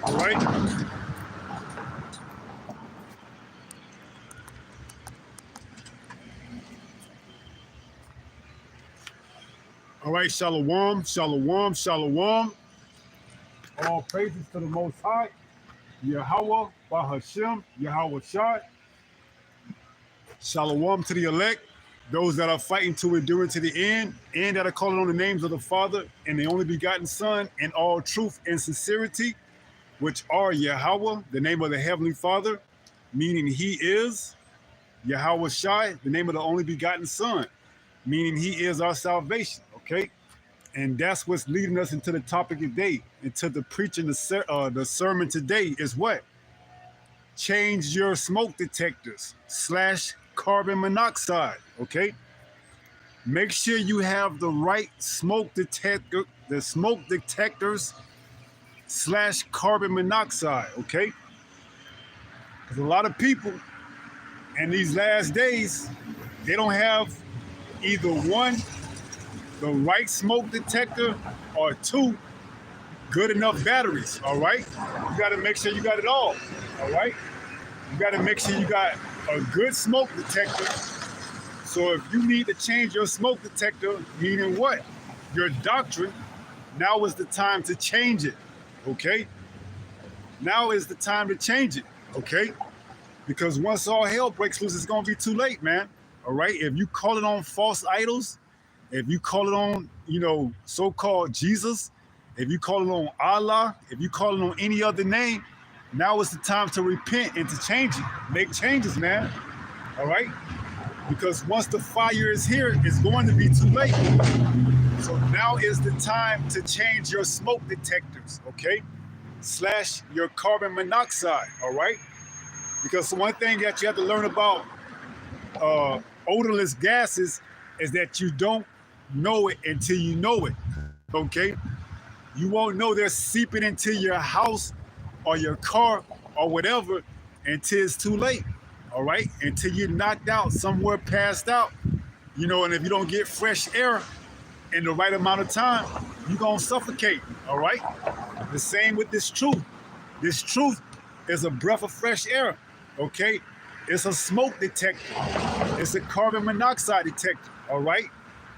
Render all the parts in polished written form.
All right. All right. Shalom, shalom, shalom. All praises to the Most High. Yahweh, Bahashem, Yahweh Shai. Shalom to the elect, those that are fighting to endure to the end, and that are calling on the names of the Father and the only begotten Son in all truth and sincerity, which are Yahweh, the name of the Heavenly Father, meaning He is, Yahweh Shai, the name of the only begotten Son, meaning He is our salvation, okay? And that's what's leading us into the topic today, into the preaching, the sermon today is what? Change your smoke detectors / carbon monoxide, okay? Make sure you have the right smoke detector, the smoke detectors / carbon monoxide, okay? Because a lot of people in these last days, they don't have either one, the right smoke detector, or two, good enough batteries, all right? You gotta make sure you got it all right? You gotta make sure you got a good smoke detector. So if you need to change your smoke detector, meaning what? Your doctrine, now is the time to change it, okay? Now is the time to change it, okay? Because once all hell breaks loose, it's gonna be too late, man, all right? If you call it on false idols, if you call it on, so-called Jesus, if you call it on Allah, if you call it on any other name, now is the time to repent and to change it. Make changes, man. All right? Because once the fire is here, it's going to be too late. So now is the time to change your smoke detectors, okay? / your carbon monoxide, all right? Because one thing that you have to learn about odorless gases is that you don't know it until you know it, okay? You won't know they're seeping into your house or your car or whatever until it's too late, all right? Until you're knocked out, somewhere passed out, and if you don't get fresh air in the right amount of time, you're gonna suffocate, all right? The same with this truth. This truth is a breath of fresh air, okay? It's a smoke detector. It's a carbon monoxide detector, all right?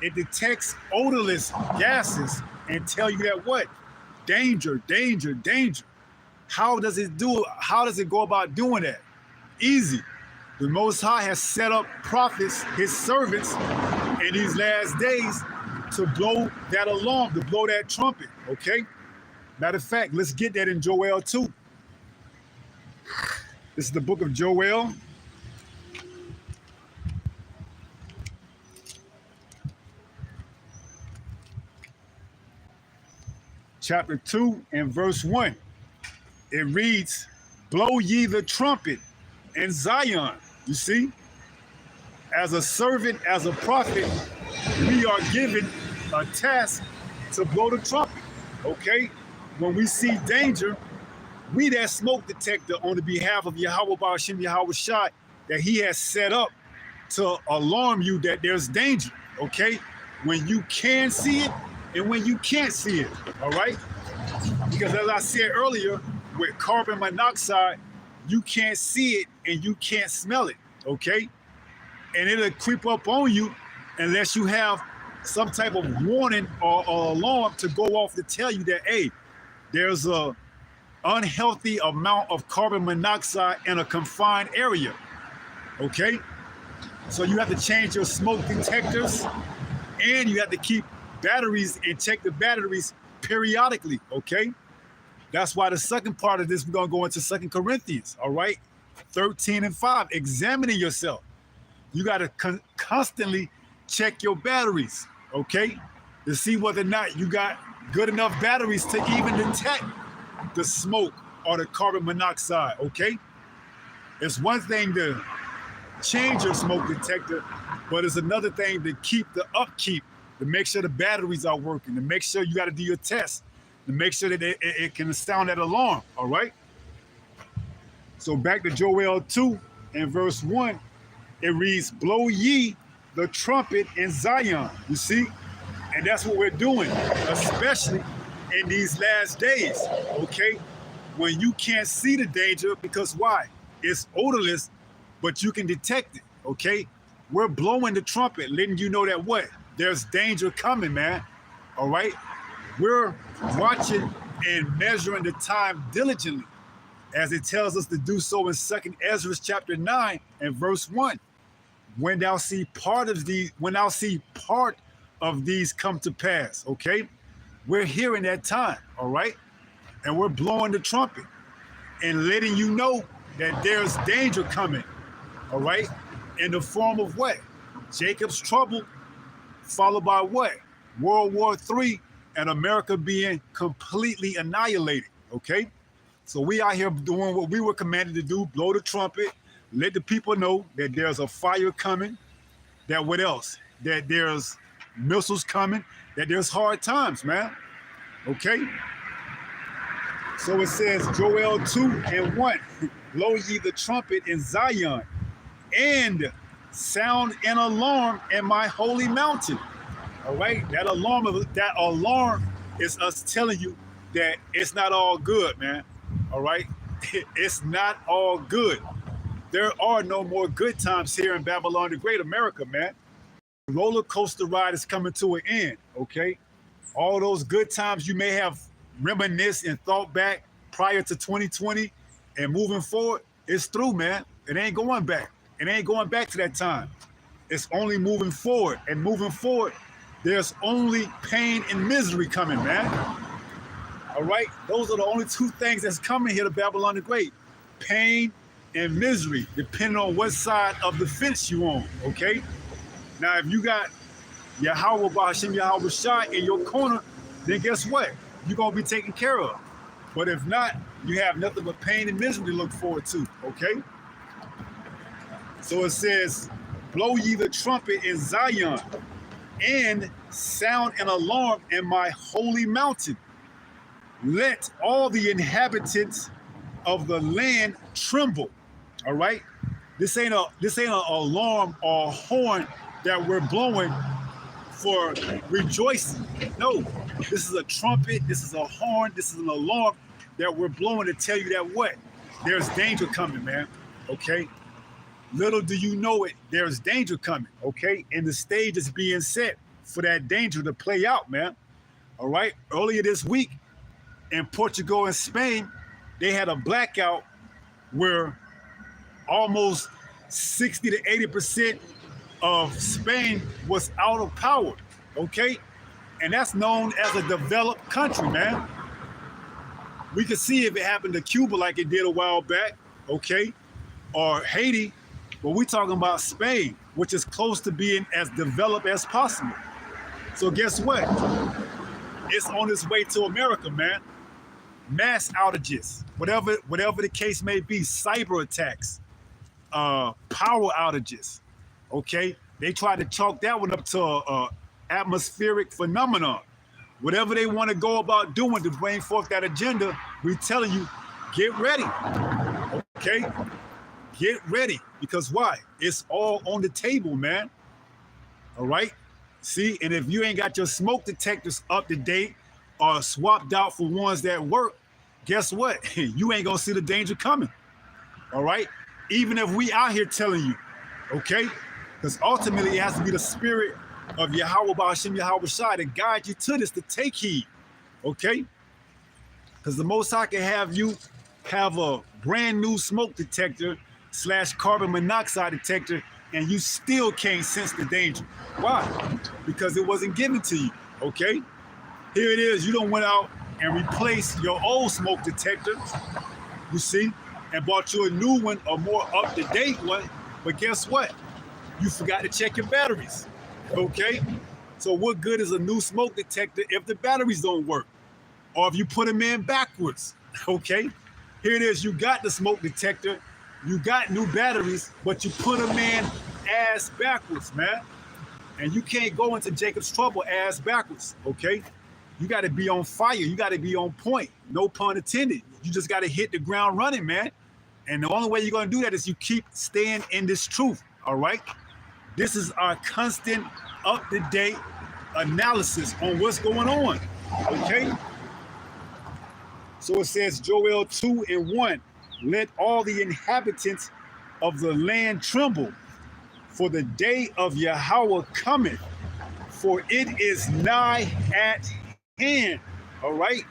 It detects odorless gases and tell you that what? Danger, danger, danger. How does it do it? How does it go about doing that? Easy. The Most High has set up prophets, his servants, in these last days to blow that alarm, to blow that trumpet, okay? Matter of fact, let's get that in Joel 2. This is the book of Joel, chapter 2 and verse 1. It reads, blow ye the trumpet in Zion. You see, as a servant, as a prophet, we are given a task to blow the trumpet. Okay? When we see danger, we that smoke detector on the behalf of Yahweh Ba'ashem Yahweh Shai that he has set up to alarm you that there's danger. Okay? When you can see it and when you can't see it. All right? Because as I said earlier, with carbon monoxide, you can't see it and you can't smell it. Okay? And it'll creep up on you unless you have some type of warning or alarm to go off to tell you that, hey, there's a unhealthy amount of carbon monoxide in a confined area. Okay? So you have to change your smoke detectors and you have to keep batteries and check the batteries periodically. Okay? That's why the second part of this, we're going to go into 2 Corinthians, all right? 13 and 5, examining yourself. You got to constantly check your batteries, okay? To see whether or not you got good enough batteries to even detect the smoke or the carbon monoxide, okay? It's one thing to change your smoke detector, but it's another thing to keep the upkeep, to make sure the batteries are working, to make sure you got to do your tests, to make sure that it can sound that alarm, all right? So back to Joel 2 and verse 1, it reads, blow ye the trumpet in Zion, you see? And that's what we're doing, especially in these last days, okay? When you can't see the danger, because why? It's odorless, but you can detect it, okay? We're blowing the trumpet, letting you know that what? There's danger coming, man, all right? We're watching and measuring the time diligently, as it tells us to do so in 2nd Ezra chapter 9 and verse 1. When thou see part of these come to pass, okay? We're hearing that time, all right? And we're blowing the trumpet and letting you know that there's danger coming, all right? In the form of what? Jacob's trouble, followed by what? World War III and America being completely annihilated, okay? So we out here doing what we were commanded to do, blow the trumpet, let the people know that there's a fire coming, that what else? That there's missiles coming, that there's hard times, man, okay? So it says, Joel 2 and 1, blow ye the trumpet in Zion, and sound an alarm in my holy mountain. All right, that alarm is us telling you that it's not all good, man. All right, it's not all good. There are no more good times here in Babylon the Great, America, man. The roller coaster ride is coming to an end. Okay, all those good times you may have reminisced and thought back prior to 2020 and moving forward, it's through, man. It ain't going back. It ain't going back to that time. It's only moving forward, and moving forward, there's only pain and misery coming, man. All right? Those are the only two things that's coming here to Babylon the Great. Pain and misery, depending on what side of the fence you on, okay? Now, if you got Yahweh Ba'ashem Yahweh Shai in your corner, then guess what? You're going to be taken care of. But if not, you have nothing but pain and misery to look forward to, okay? So it says, blow ye the trumpet in Zion, and sound an alarm in my holy mountain. Let all the inhabitants of the land tremble. All right? This ain't an alarm or a horn that we're blowing for rejoicing. No, this is a trumpet, this is a horn, this is an alarm that we're blowing to tell you that what? There's danger coming, man. Okay? Little do you know it, there's danger coming, okay? And the stage is being set for that danger to play out, man. All right? Earlier this week in Portugal and Spain, they had a blackout where almost 60 to 80% of Spain was out of power, okay? And that's known as a developed country, man. We could see if it happened to Cuba like it did a while back, okay? or Haiti, but we're talking about Spain, which is close to being as developed as possible. So guess what? It's on its way to America, man. Mass outages, whatever the case may be, cyber attacks, power outages. Okay, they tried to chalk that one up to a atmospheric phenomenon. Whatever they want to go about doing to bring forth that agenda, we telling you, get ready. Okay, get ready, because why? It's all on the table, man. All right. See, and if you ain't got your smoke detectors up to date or swapped out for ones that work, guess what? You ain't gonna see the danger coming. All right. Even if we out here telling you, okay, because ultimately it has to be the spirit of Yahweh Ba'ashem Yahweh Shai to guide you to this, to take heed. Okay. Because the Most High can have you have a brand new smoke detector / carbon monoxide detector, and you still can't sense the danger. Why? Because it wasn't given to you. Okay. Here it is. You don't went out and replaced your old smoke detector, you see, and bought you a new one, a more up-to-date one. But guess what? You forgot to check your batteries. Okay. So what good is a new smoke detector if the batteries don't work? Or if you put them in backwards? Okay. Here it is. You got the smoke detector. You got new batteries, but you put them in ass backwards, man. And you can't go into Jacob's trouble ass backwards, okay? You got to be on fire. You got to be on point. No pun intended. You just got to hit the ground running, man. And the only way you're going to do that is you keep staying in this truth, all right? This is our constant, up-to-date analysis on what's going on, okay? So it says, Joel 2:1, let all the inhabitants of the land tremble, for the day of Yahweh cometh, for it is nigh at hand. All right?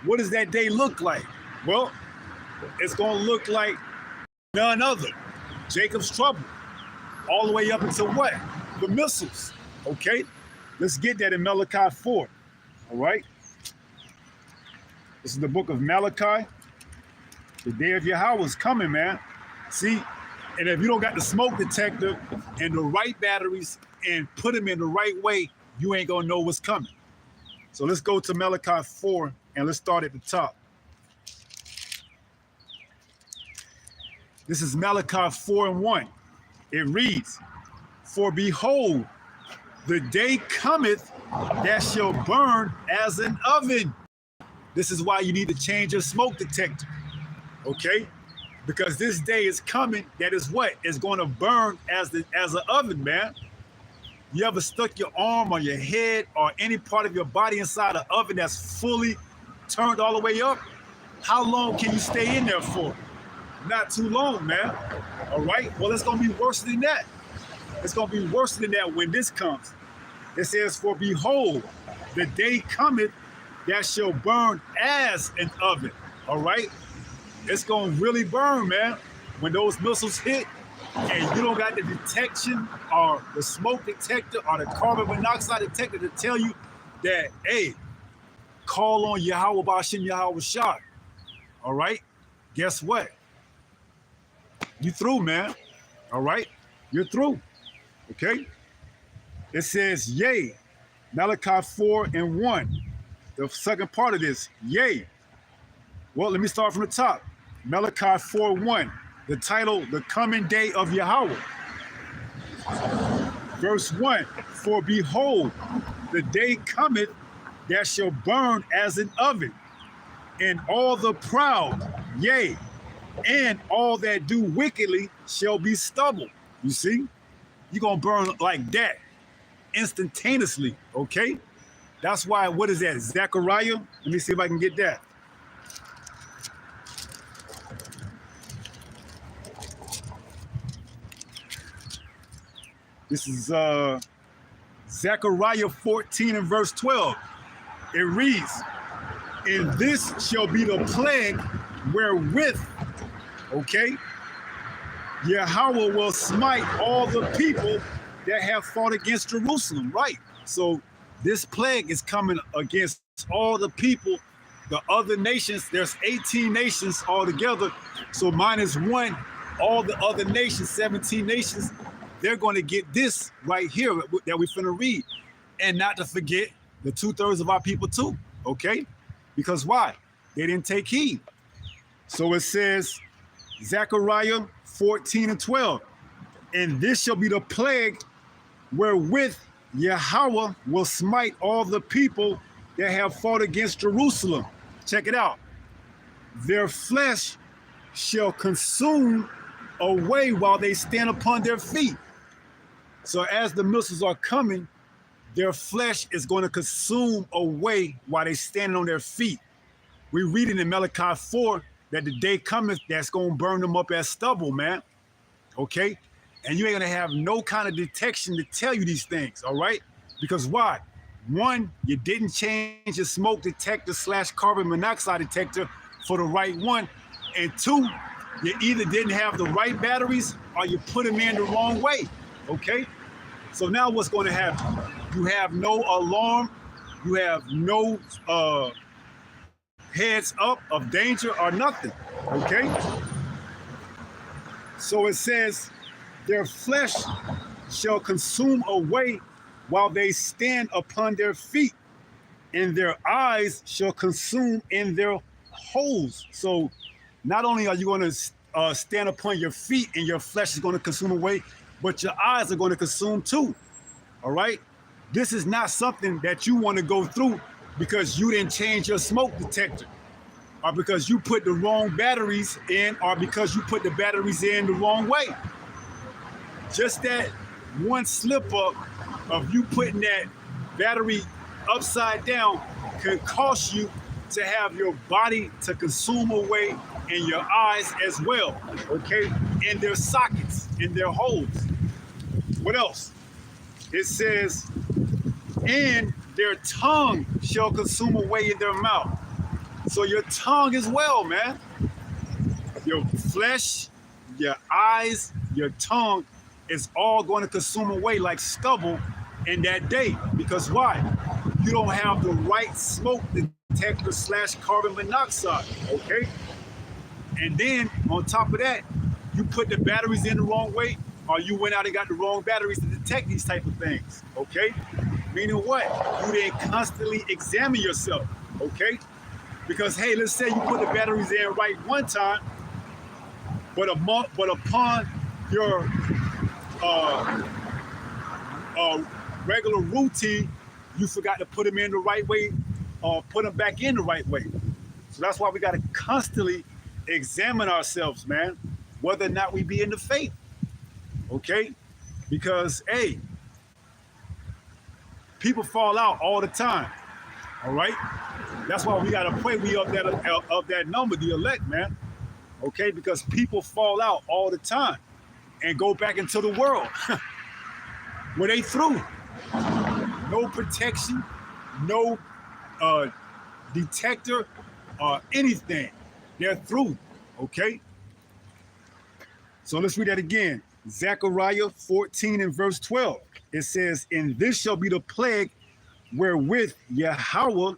What does that day look like? Well, it's going to look like none other. Jacob's trouble. All the way up until what? The missiles. Okay? Let's get that in Malachi 4. All right? This is the book of Malachi. The day of Yahweh is coming, man. See? And if you don't got the smoke detector and the right batteries and put them in the right way, you ain't going to know what's coming. So let's go to Malachi 4 and let's start at the top. This is Malachi 4:1. It reads, for behold, the day cometh that shall burn as an oven. This is why you need to change your smoke detector. Okay? Because this day is coming that is what? It's going to burn as an oven, man. You ever stuck your arm or your head or any part of your body inside an oven that's fully turned all the way up? How long can you stay in there for? Not too long, man. All right? Well, it's going to be worse than that. It's going to be worse than that when this comes. It says, for behold, the day cometh that shall burn as an oven. All right? It's going to really burn, man. When those missiles hit and you don't got the detection or the smoke detector or the carbon monoxide detector to tell you that, hey, call on Yahweh Ba'ashem Yahweh Shai. All right? Guess what? You through, man. All right? You're through. Okay? It says, yea. Malachi 4:1. The second part of this, yea. Well, let me start from the top. Malachi 4:1, the title, The Coming Day of Yahweh. Verse 1, for behold, the day cometh that shall burn as an oven, and all the proud, yea, and all that do wickedly shall be stubble. You see? You're going to burn like that, instantaneously, okay? That's why, what is that, Zechariah? Let me see if I can get that. This is Zechariah 14 and verse 12. It reads, and this shall be the plague wherewith, okay, Yahweh will smite all the people that have fought against Jerusalem, right? So this plague is coming against all the people, the other nations. There's 18 nations altogether. So minus one, all the other nations, 17 nations, they're going to get this right here that we're finna read. And not to forget the 2/3 of our people too, okay? Because why? They didn't take heed. So it says, Zechariah 14:12, and this shall be the plague wherewith Yahweh will smite all the people that have fought against Jerusalem. Check it out. Their flesh shall consume away while they stand upon their feet. So as the missiles are coming, their flesh is going to consume away while they standing on their feet. We read it in Malachi 4 that the day cometh that's going to burn them up as stubble, man. Okay? And you ain't going to have no kind of detection to tell you these things, all right? Because why? One, you didn't change your smoke detector / carbon monoxide detector for the right one. And two, you either didn't have the right batteries or you put them in the wrong way, okay? So now what's going to happen? You have no alarm. You have no heads up of danger or nothing, okay? So it says, their flesh shall consume away while they stand upon their feet, and their eyes shall consume in their holes. So not only are you going to stand upon your feet and your flesh is going to consume away, but your eyes are going to consume too, all right? This is not something that you want to go through because you didn't change your smoke detector, or because you put the wrong batteries in, or because you put the batteries in the wrong way. Just that one slip up of you putting that battery upside down can cost you to have your body to consume away and your eyes as well, okay? In their sockets, in their holes. What else? It says, and their tongue shall consume away in their mouth. So your tongue as well, man. Your flesh, your eyes, your tongue is all going to consume away like stubble in that day. Because why? You don't have the right smoke detector / carbon monoxide, okay? And then on top of that, you put the batteries in the wrong way, or you went out and got the wrong batteries to detect these type of things, okay? Meaning what? You didn't constantly examine yourself, okay? Because hey, let's say you put the batteries in right one time, but upon your regular routine, you forgot to put them in the right way or put them back in the right way. So that's why we got to constantly examine ourselves, man, whether or not we be in the faith, okay? Because, hey, people fall out all the time, all right? That's why we got to pray we of that number, the elect, man, okay? Because people fall out all the time and go back into the world where they through. No protection, no detector or anything. They're through, okay? So let's read that again. Zechariah 14 and verse 12. It says, and this shall be the plague wherewith Yahweh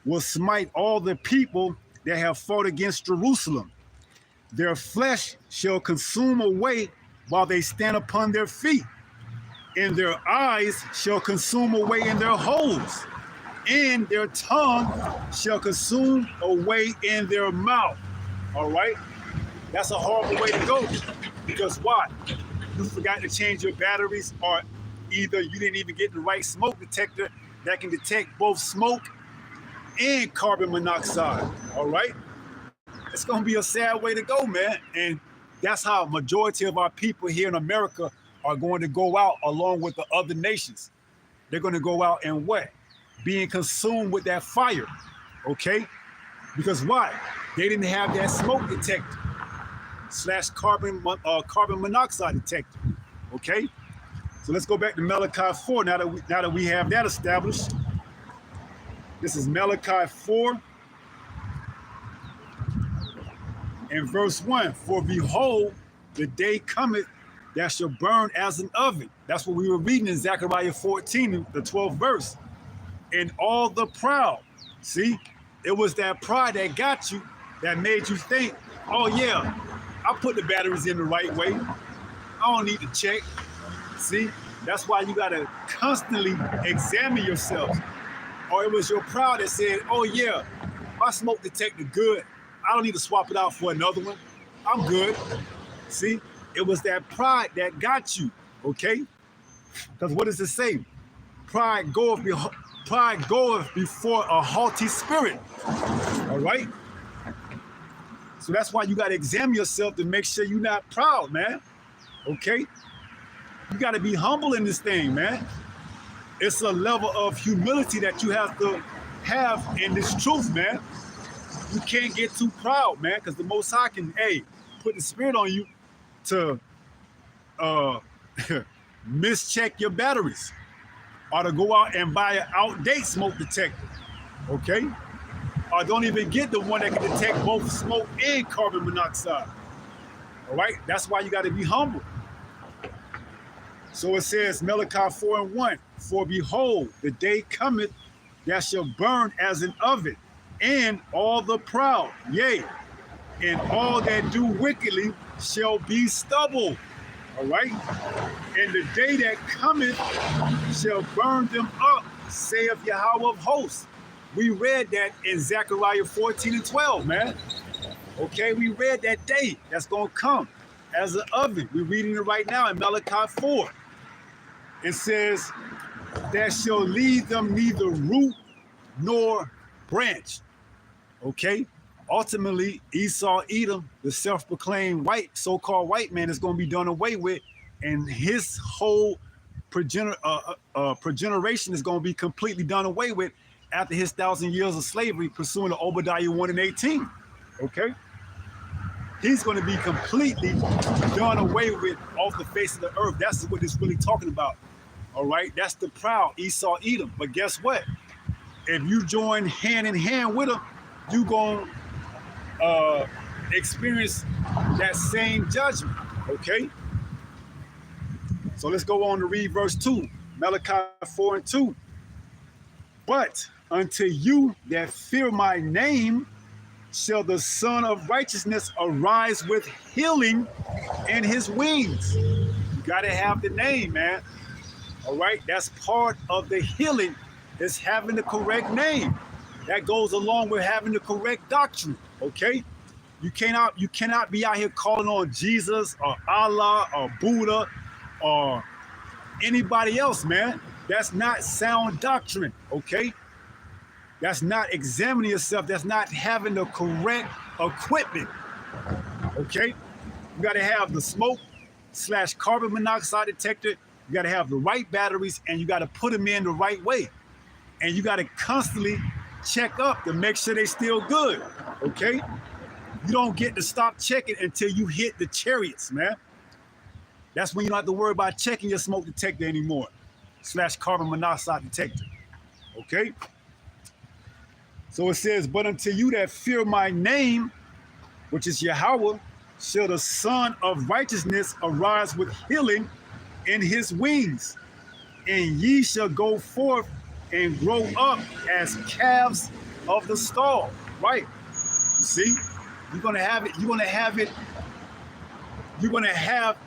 will smite all the people that have fought against Jerusalem. Their flesh shall consume away while they stand upon their feet, and their eyes shall consume away in their holes, and their tongue shall consume away in their mouth. All right? That's a horrible way to go. Because why? You forgot to change your batteries, or either you didn't even get the right smoke detector that can detect both smoke and carbon monoxide. All right? It's going to be a sad way to go, man. And that's how a majority of our people here in America are going to go out along with the other nations. They're going to go out and what? Being consumed with that fire, okay? Because why? They didn't have that smoke detector / carbon monoxide detector, okay? So let's go back to Malachi 4 now that we have that established. This is Malachi 4 and verse 1. For behold, the day cometh that shall burn as an oven. That's what we were reading in Zechariah 14, the 12th verse. And all the proud. See, it was that pride that got you, that made you think, oh yeah, I put the batteries in the right way. I don't need to check. See, that's why you gotta constantly examine yourself. Or it was your pride that said, "Oh yeah, my smoke detector good. I don't need to swap it out for another one. I'm good." See, it was that pride that got you. Okay, because what does it say? Pride goeth before a haughty spirit. All right. So that's why you got to examine yourself to make sure you're not proud, man. Okay. You got to be humble in this thing, man. It's a level of humility that you have to have in this truth, man. You can't get too proud, man, because the Most High can, put the spirit on you to uh, mischeck your batteries or to go out and buy an outdated smoke detector, okay? Or don't even get the one that can detect both smoke and carbon monoxide, all right? That's why you got to be humble. So it says, Malachi 4:1, for behold, the day cometh that shall burn as an oven, and all the proud, yea, and all that do wickedly shall be stubble. All right? And the day that cometh shall burn them up, saith Yahweh of hosts. We read that in Zechariah 14:12, man. Okay, we read that day that's going to come as an oven. We're reading it right now in Malachi 4. It says, that shall leave them neither root nor branch. Okay? Ultimately, Esau, Edom, the self-proclaimed so-called white man, is going to be done away with, and his whole progeneration is going to be completely done away with after his 1,000 years of slavery, pursuant to Obadiah 1:18. Okay? He's going to be completely done away with off the face of the earth. That's what it's really talking about. All right? That's the proud Esau, Edom. But guess what? If you join hand in hand with them, you're going to experience that same judgment, okay? So let's go on to read verse 2, Malachi 4:2. But unto you that fear my name shall the Son of Righteousness arise with healing in his wings. You got to have the name, man. All right? That's part of the healing, is having the correct name. That goes along with having the correct doctrine, okay? You cannot be out here calling on Jesus or Allah or Buddha or anybody else, man. That's not sound doctrine, okay? That's not examining yourself. That's not having the correct equipment, okay? You got to have the smoke/carbon monoxide detector. You got to have the right batteries, and you got to put them in the right way. And you got to constantly check up to make sure they're still good, okay? You don't get to stop checking until you hit the chariots, man. That's when you don't have to worry about checking your smoke detector anymore, /carbon monoxide detector, okay? So it says, but unto you that fear my name, which is Yahweh, shall the Son of Righteousness arise with healing in his wings, and ye shall go forth and grow up as calves of the stall. Right? You see, you're gonna have it. You're gonna have it. You're gonna have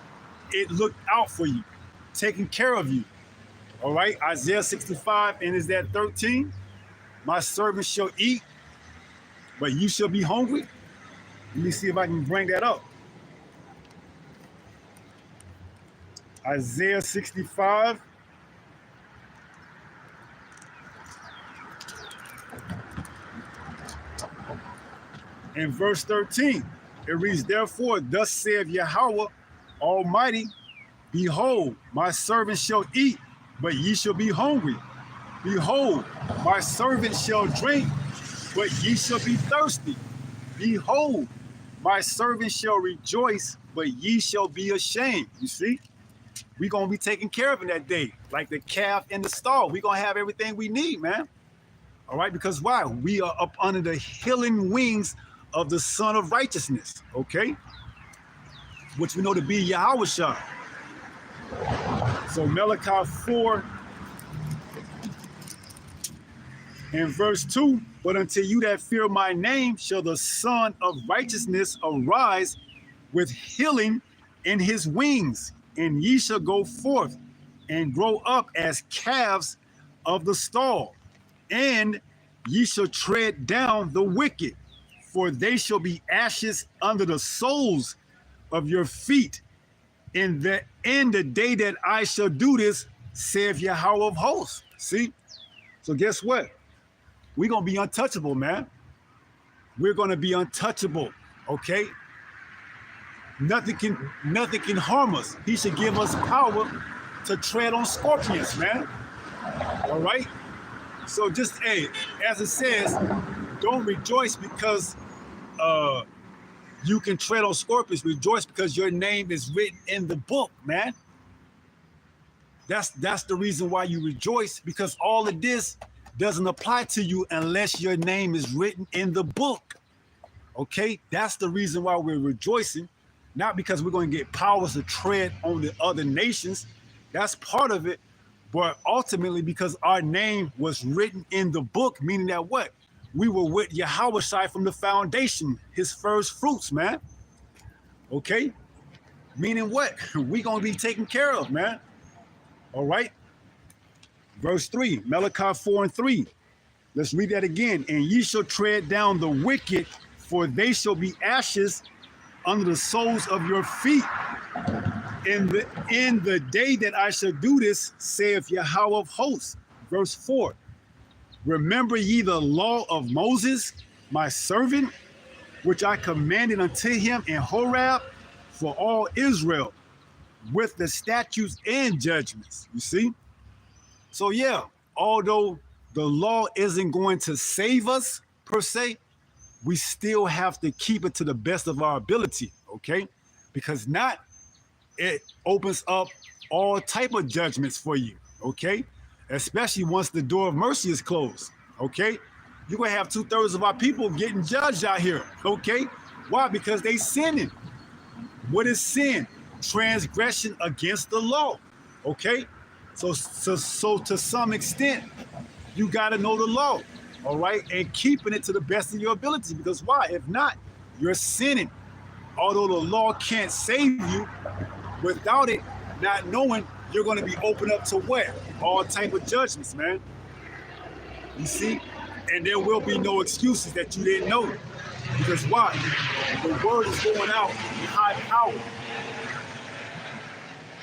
it look out for you, taking care of you. All right. Isaiah 65, and is that 13? My servants shall eat, but you shall be hungry. Let me see if I can bring that up. Isaiah 65. In verse 13, it reads, therefore, thus saith Yahweh Almighty, behold, my servant shall eat, but ye shall be hungry. Behold, my servant shall drink, but ye shall be thirsty. Behold, my servant shall rejoice, but ye shall be ashamed. You see? We're going to be taken care of in that day, like the calf in the stall. We're going to have everything we need, man. All right? Because why? We are up under the healing wings of the Son of Righteousness, okay? Which we know to be Yahweh Shah. So Malachi 4 in verse 2, but unto you that fear my name shall the Son of Righteousness arise with healing in his wings, and ye shall go forth and grow up as calves of the stall, and ye shall tread down the wicked, for they shall be ashes under the soles of your feet. In the day that I shall do this, saith Yahweh of hosts. See? So guess what? We're gonna be untouchable, man. We're gonna be untouchable. Okay? Nothing can harm us. He should give us power to tread on scorpions, man. All right? So just as it says, don't rejoice because you can tread on scorpions. Rejoice because your name is written in the book, man. That's the reason why you rejoice, because all of this doesn't apply to you unless your name is written in the book. Okay? That's the reason why we're rejoicing, not because we're going to get powers to tread on the other nations. That's part of it. But ultimately, because our name was written in the book, meaning that what? We were with Yahweh Shai from the foundation, his first fruits, man. Okay? Meaning what? We going to be taken care of, man. All right? Verse 3, Malachi 4:3. Let's read that again. And ye shall tread down the wicked, for they shall be ashes under the soles of your feet. In the day that I shall do this, saith Yahweh of hosts. Verse 4. Remember ye the law of Moses, my servant, which I commanded unto him in Horeb for all Israel, with the statutes and judgments. You see? So yeah, although the law isn't going to save us per se, we still have to keep it to the best of our ability, okay? Because not it opens up all type of judgments for you, okay? Especially once the door of mercy is closed, okay? You're gonna have 2/3 of our people getting judged out here, okay? Why? Because they sinning. What is sin? Transgression against the law, okay? So to some extent, you gotta know the law, all right? And keeping it to the best of your ability, because why? If not, you're sinning. Although the law can't save you, without it, not knowing, you're going to be open up to what? All type of judgments, man. You see? And there will be no excuses that you didn't know. Because why? The word is going out high power.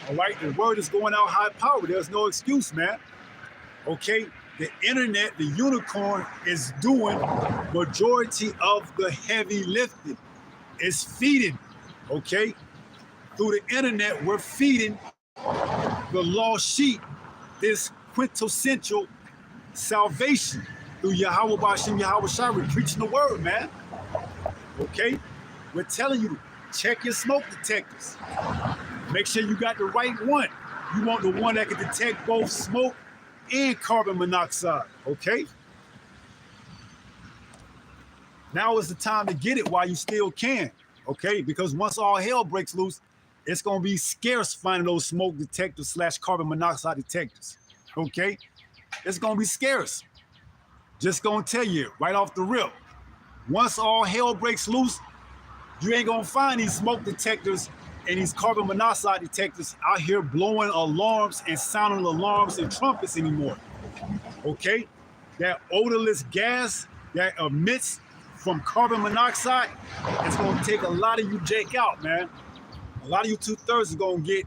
All right? The word is going out high power. There's no excuse, man. Okay? The internet, the unicorn, is doing majority of the heavy lifting. It's feeding, okay? Through the internet, we're feeding the lost sheep this quintessential salvation through Yahweh Bashim, Yahweh Shai. We're preaching the word, man. Okay? We're telling you, check your smoke detectors. Make sure you got the right one. You want the one that can detect both smoke and carbon monoxide, okay? Now is the time to get it while you still can, okay? Because once all hell breaks loose, it's going to be scarce finding those smoke detectors / carbon monoxide detectors, okay? It's going to be scarce. Just going to tell you right off the rip. Once all hell breaks loose, you ain't going to find these smoke detectors and these carbon monoxide detectors out here blowing alarms and sounding alarms and trumpets anymore, okay? That odorless gas that emits from carbon monoxide, it's going to take a lot of you jake out, man. A lot of you 2/3 are going to get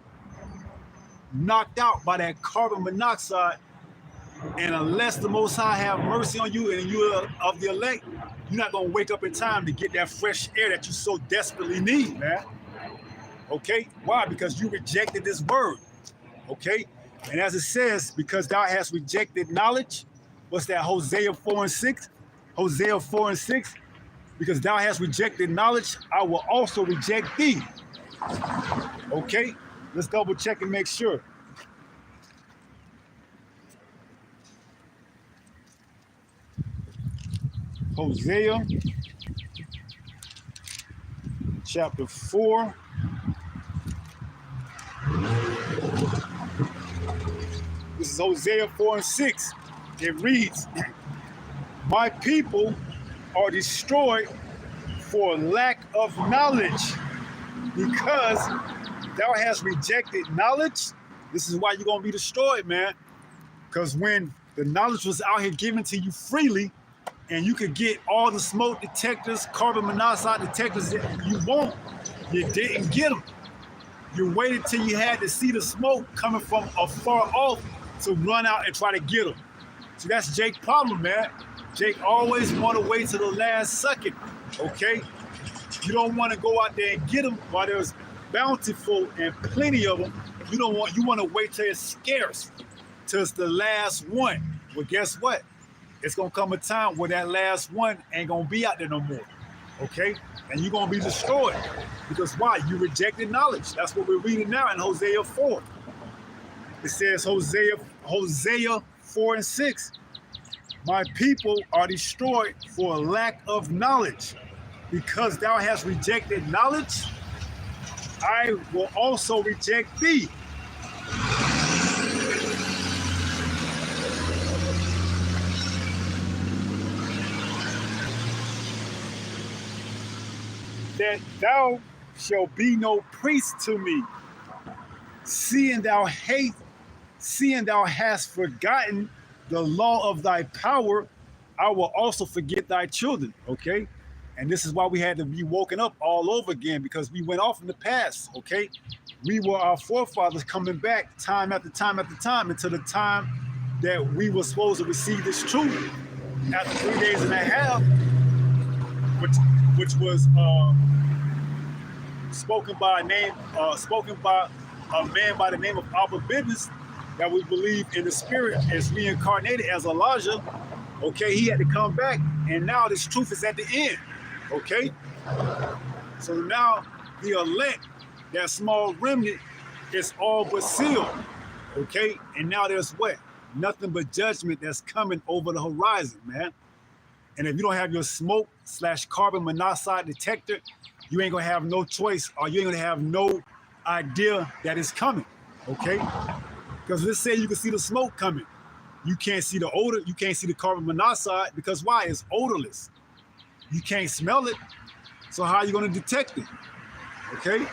knocked out by that carbon monoxide. And unless the Most High have mercy on you and you are of the elect, you're not going to wake up in time to get that fresh air that you so desperately need, man. Okay? Why? Because you rejected this word. Okay? And as it says, because thou hast rejected knowledge, what's that, Hosea 4:6? Hosea 4:6, because thou hast rejected knowledge, I will also reject thee. Okay? Let's double check and make sure. Hosea chapter 4. This is Hosea 4:6. It reads, my people are destroyed for lack of knowledge. because thou hast rejected knowledge. This is why you're going to be destroyed, man. Because when the knowledge was out here given to you freely, and you could get all the smoke detectors, carbon monoxide detectors that you want, you didn't get them. You waited till you had to see the smoke coming from afar off to run out and try to get them. So that's Jake's problem, man. Jake always want to wait till the last second, okay? You don't want to go out there and get them while there's bountiful and plenty of them. You want to wait till it's scarce, till it's the last one. Well, guess what? It's going to come a time where that last one ain't going to be out there no more, okay? And you're going to be destroyed. Because why? You rejected knowledge. That's what we're reading now in Hosea 4. It says, Hosea 4 and 6, my people are destroyed for a lack of knowledge. Because thou hast rejected knowledge, I will also reject thee. That thou shalt be no priest to me, seeing thou hast forgotten the law of thy power, I will also forget thy children. Okay? And this is why we had to be woken up all over again, because we went off in the past, okay? We were our forefathers coming back time after time after time until the time that we were supposed to receive this truth after 3 days and a half, which was spoken by a man by the name of Abba Biblis, that we believe in the spirit is reincarnated as Elijah. Okay, he had to come back, and now this truth is at the end. Okay, so now the elect, that small remnant, is all but sealed. Okay, and now there's what? Nothing but judgment that's coming over the horizon, man. And if you don't have your smoke/carbon monoxide detector, you ain't gonna have no choice, or you ain't gonna have no idea that it's coming. Okay, because let's say you can see the smoke coming, you can't see the odor, you can't see the carbon monoxide, because why? It's odorless. You can't smell it, so how are you going to detect it? Okay?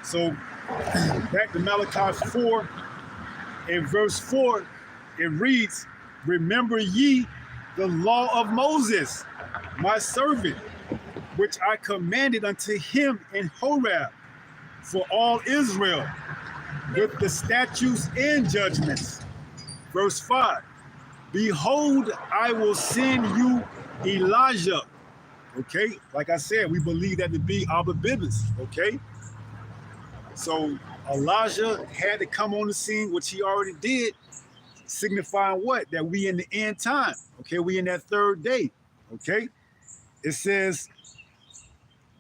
So, back to Malachi 4, in verse 4, it reads, remember ye the law of Moses, my servant, which I commanded unto him in Horeb for all Israel, with the statutes and judgments. Verse 5, behold, I will send you Elijah. Okay, like I said, we believe that to be Abba Biblis. Okay, so Elijah had to come on the scene, which he already did, signifying what? That we in the end time. Okay, we in that third day. Okay, it says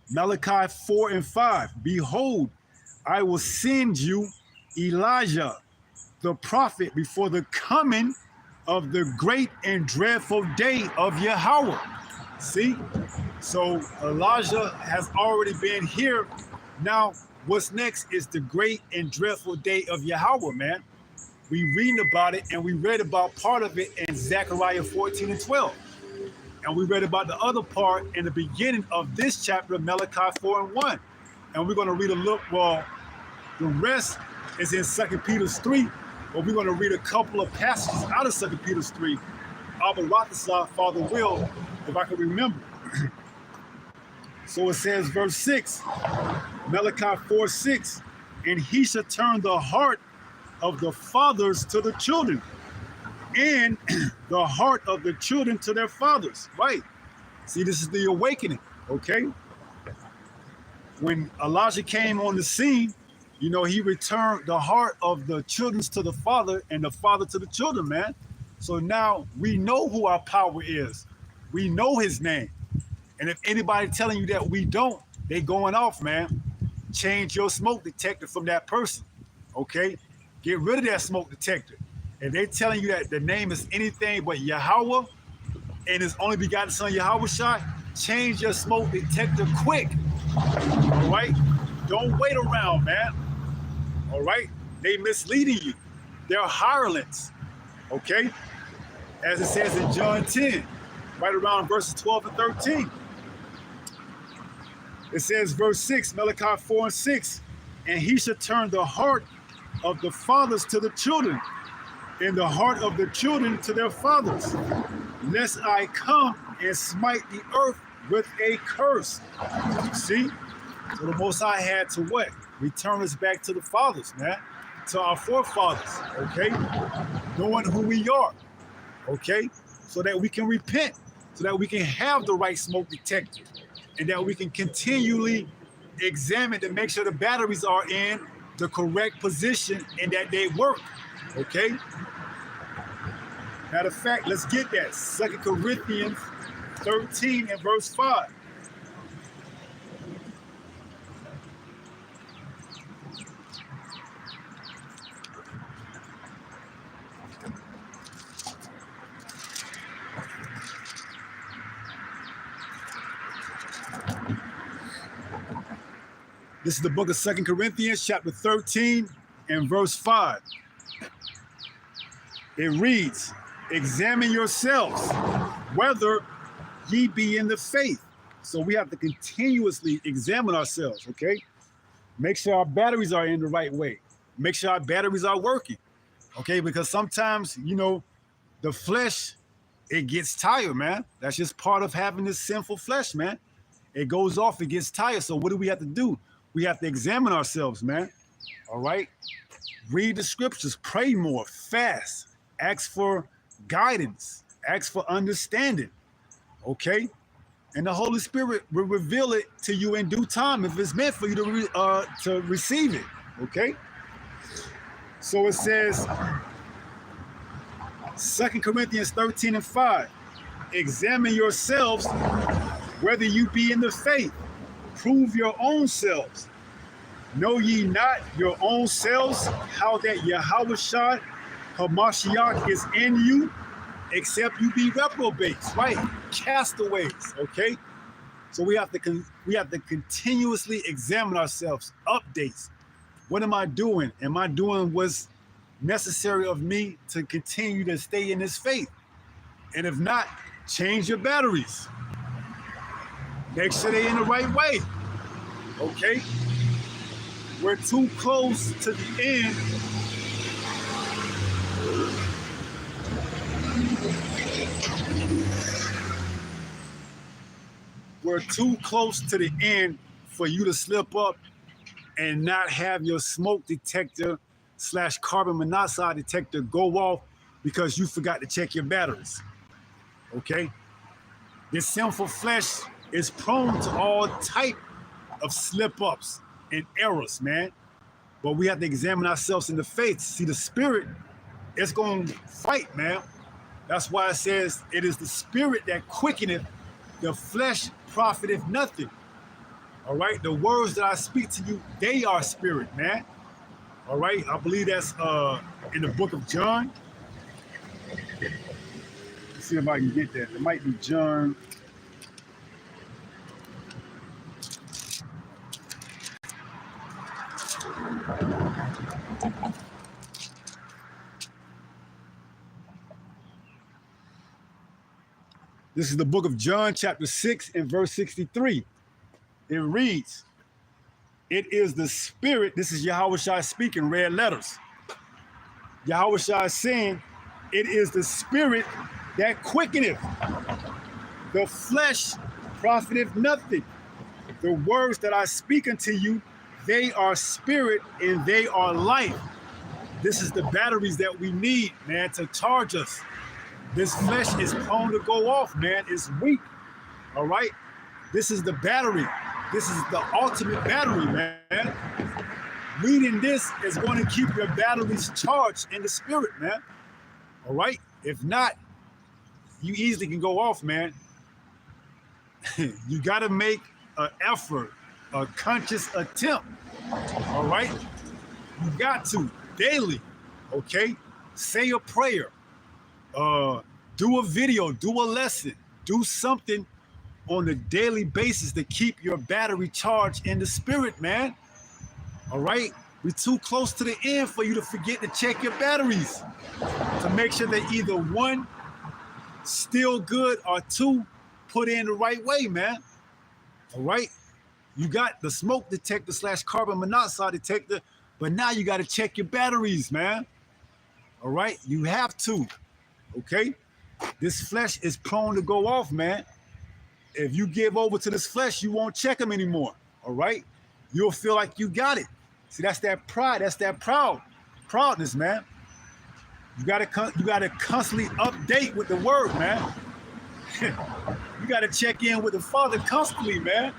Malachi 4 and 5. Behold, I will send you Elijah, the prophet, before the coming of the great and dreadful day of Yahweh. See? So Elijah has already been here. Now, what's next is the great and dreadful day of Yahweh, man. We reading about it, and we read about part of it in Zechariah 14 and 12. And we read about the other part in the beginning of this chapter, Malachi 4 and 1. And we're going to read a look, well, the rest is in 2 Peter 3, but we're going to read a couple of passages out of 2 Peter 3. Abba Rathasah, Father will, if I can remember. So it says, verse 6, Malachi 4, 6, and he shall turn the heart of the fathers to the children, and the heart of the children to their fathers. Right? See, this is the awakening, okay? When Elijah came on the scene, you know, he returned the heart of the children to the father and the father to the children, man. So now we know who our power is. We know his name. And if anybody telling you that we don't, they going off, man. Change your smoke detector from that person, okay? Get rid of that smoke detector. If they telling you that the name is anything but Yahweh and his only begotten son Yahweh Shai, change your smoke detector quick, all right? Don't wait around, man, all right? They misleading you. They're hirelings, okay? As it says in John 10, right around verses 12 and 13. It says, verse 6, Malachi 4 and 6, and he shall turn the heart of the fathers to the children, and the heart of the children to their fathers, lest I come and smite the earth with a curse. See? So the Most High had to what? Return us back to the fathers, man, to our forefathers, okay? Knowing who we are, okay? So that we can repent, so that we can have the right smoke detector, and that we can continually examine to make sure the batteries are in the correct position and that they work, okay? Matter of fact, let's get that. 2 Corinthians 13 and verse 5. This is the book of 2 Corinthians, chapter 13 and verse 5. It reads, examine yourselves whether ye be in the faith. So we have to continuously examine ourselves, okay? Make sure our batteries are in the right way. Make sure our batteries are working, okay? Because sometimes, you know, the flesh, it gets tired, man. That's just part of having this sinful flesh, man. It goes off, it gets tired. So what do we have to do? We have to examine ourselves, man. All right? Read the scriptures, pray more, fast, ask for guidance, ask for understanding, okay? And the Holy Spirit will reveal it to you in due time if it's meant for you to receive it, okay? So it says, 2 Corinthians 13 and 5, examine yourselves whether you be in the faith. Prove your own selves. Know ye not your own selves how that Yahushua HaMashiach is in you, except you be reprobates, right? Castaways, okay? So we have to continuously examine ourselves, updates. What am I doing? Am I doing what's necessary of me to continue to stay in this faith? And if not, change your batteries. Make sure they're in the right way, okay? We're too close to the end. We're too close to the end for you to slip up and not have your smoke detector / carbon monoxide detector go off because you forgot to check your batteries, okay? This sinful flesh is prone to all type of slip-ups and errors, man. But we have to examine ourselves in the faith. See, the spirit, it's going to fight, man. That's why it says, it is the spirit that quickeneth, the flesh profiteth nothing. All right? The words that I speak to you, they are spirit, man. All right? I believe that's in the book of John. Let's see if I can get that. It might be John. This is the book of John, chapter 6 and verse 63. It reads, it is the spirit, this is Yahushua speaking, red letters. Yahushua is saying, it is the spirit that quickeneth. The flesh profiteth nothing. The words that I speak unto you, they are spirit and they are life. This is the batteries that we need, man, to charge us. This flesh is prone to go off, man. It's weak, all right? This is the battery. This is the ultimate battery, man. Reading this is going to keep your batteries charged in the spirit, man, all right? If not, you easily can go off, man. You got to make an effort, a conscious attempt, all right? You got to, daily, okay? Say a prayer. Do a video, do a lesson, do something on a daily basis to keep your battery charged in the spirit, man. All right? We're too close to the end for you to forget to check your batteries to make sure that either one, still good, or two, put in the right way, man. All right? You got the smoke detector / carbon monoxide detector, but now you got to check your batteries, man. All right? You have to, okay? This flesh is prone to go off, man. If you give over to this flesh, you won't check them anymore, all right? You'll feel like you got it. See, that's that pride. That's that proudness, man. You gotta constantly update with the word, man. You gotta check in with the Father constantly, man.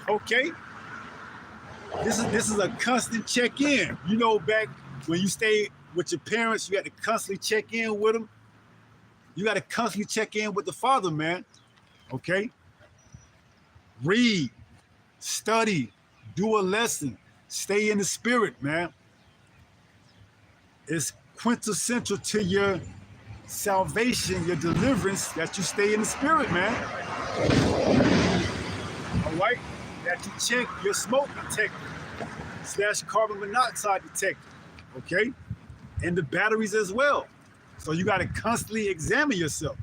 Okay? This is a constant check-in. You know, back when you stayed with your parents, you had to constantly check in with them. You got to constantly check in with the Father, man. Okay? Read, study, do a lesson, stay in the spirit, man. It's quintessential to your salvation, your deliverance, that you stay in the spirit, man. All right? That you check your smoke detector / carbon monoxide detector, okay? And the batteries as well. So you got to constantly examine yourself,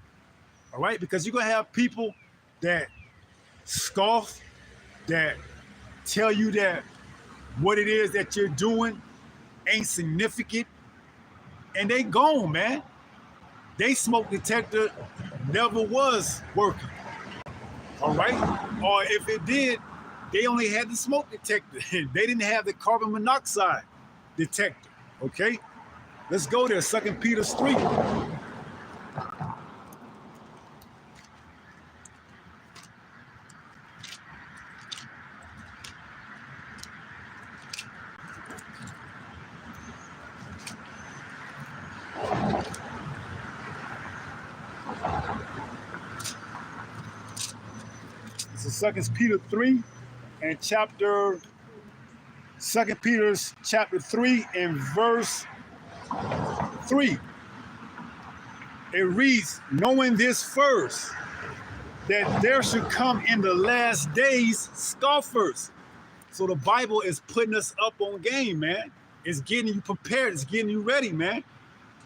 all right? Because you're going to have people that scoff, that tell you that what it is that you're doing ain't significant, and they gone, man. They smoke detector never was working, all right? Or if it did, they only had the smoke detector. They didn't have the carbon monoxide detector, okay? Let's go there, 2 Peter 3. This is 2 Peter 3 and chapter 2 Peter's chapter 3 and verse 3. It reads, knowing this first, that there should come in the last days scoffers. So the Bible is putting us up on game, man. It's getting you prepared. It's getting you ready, man.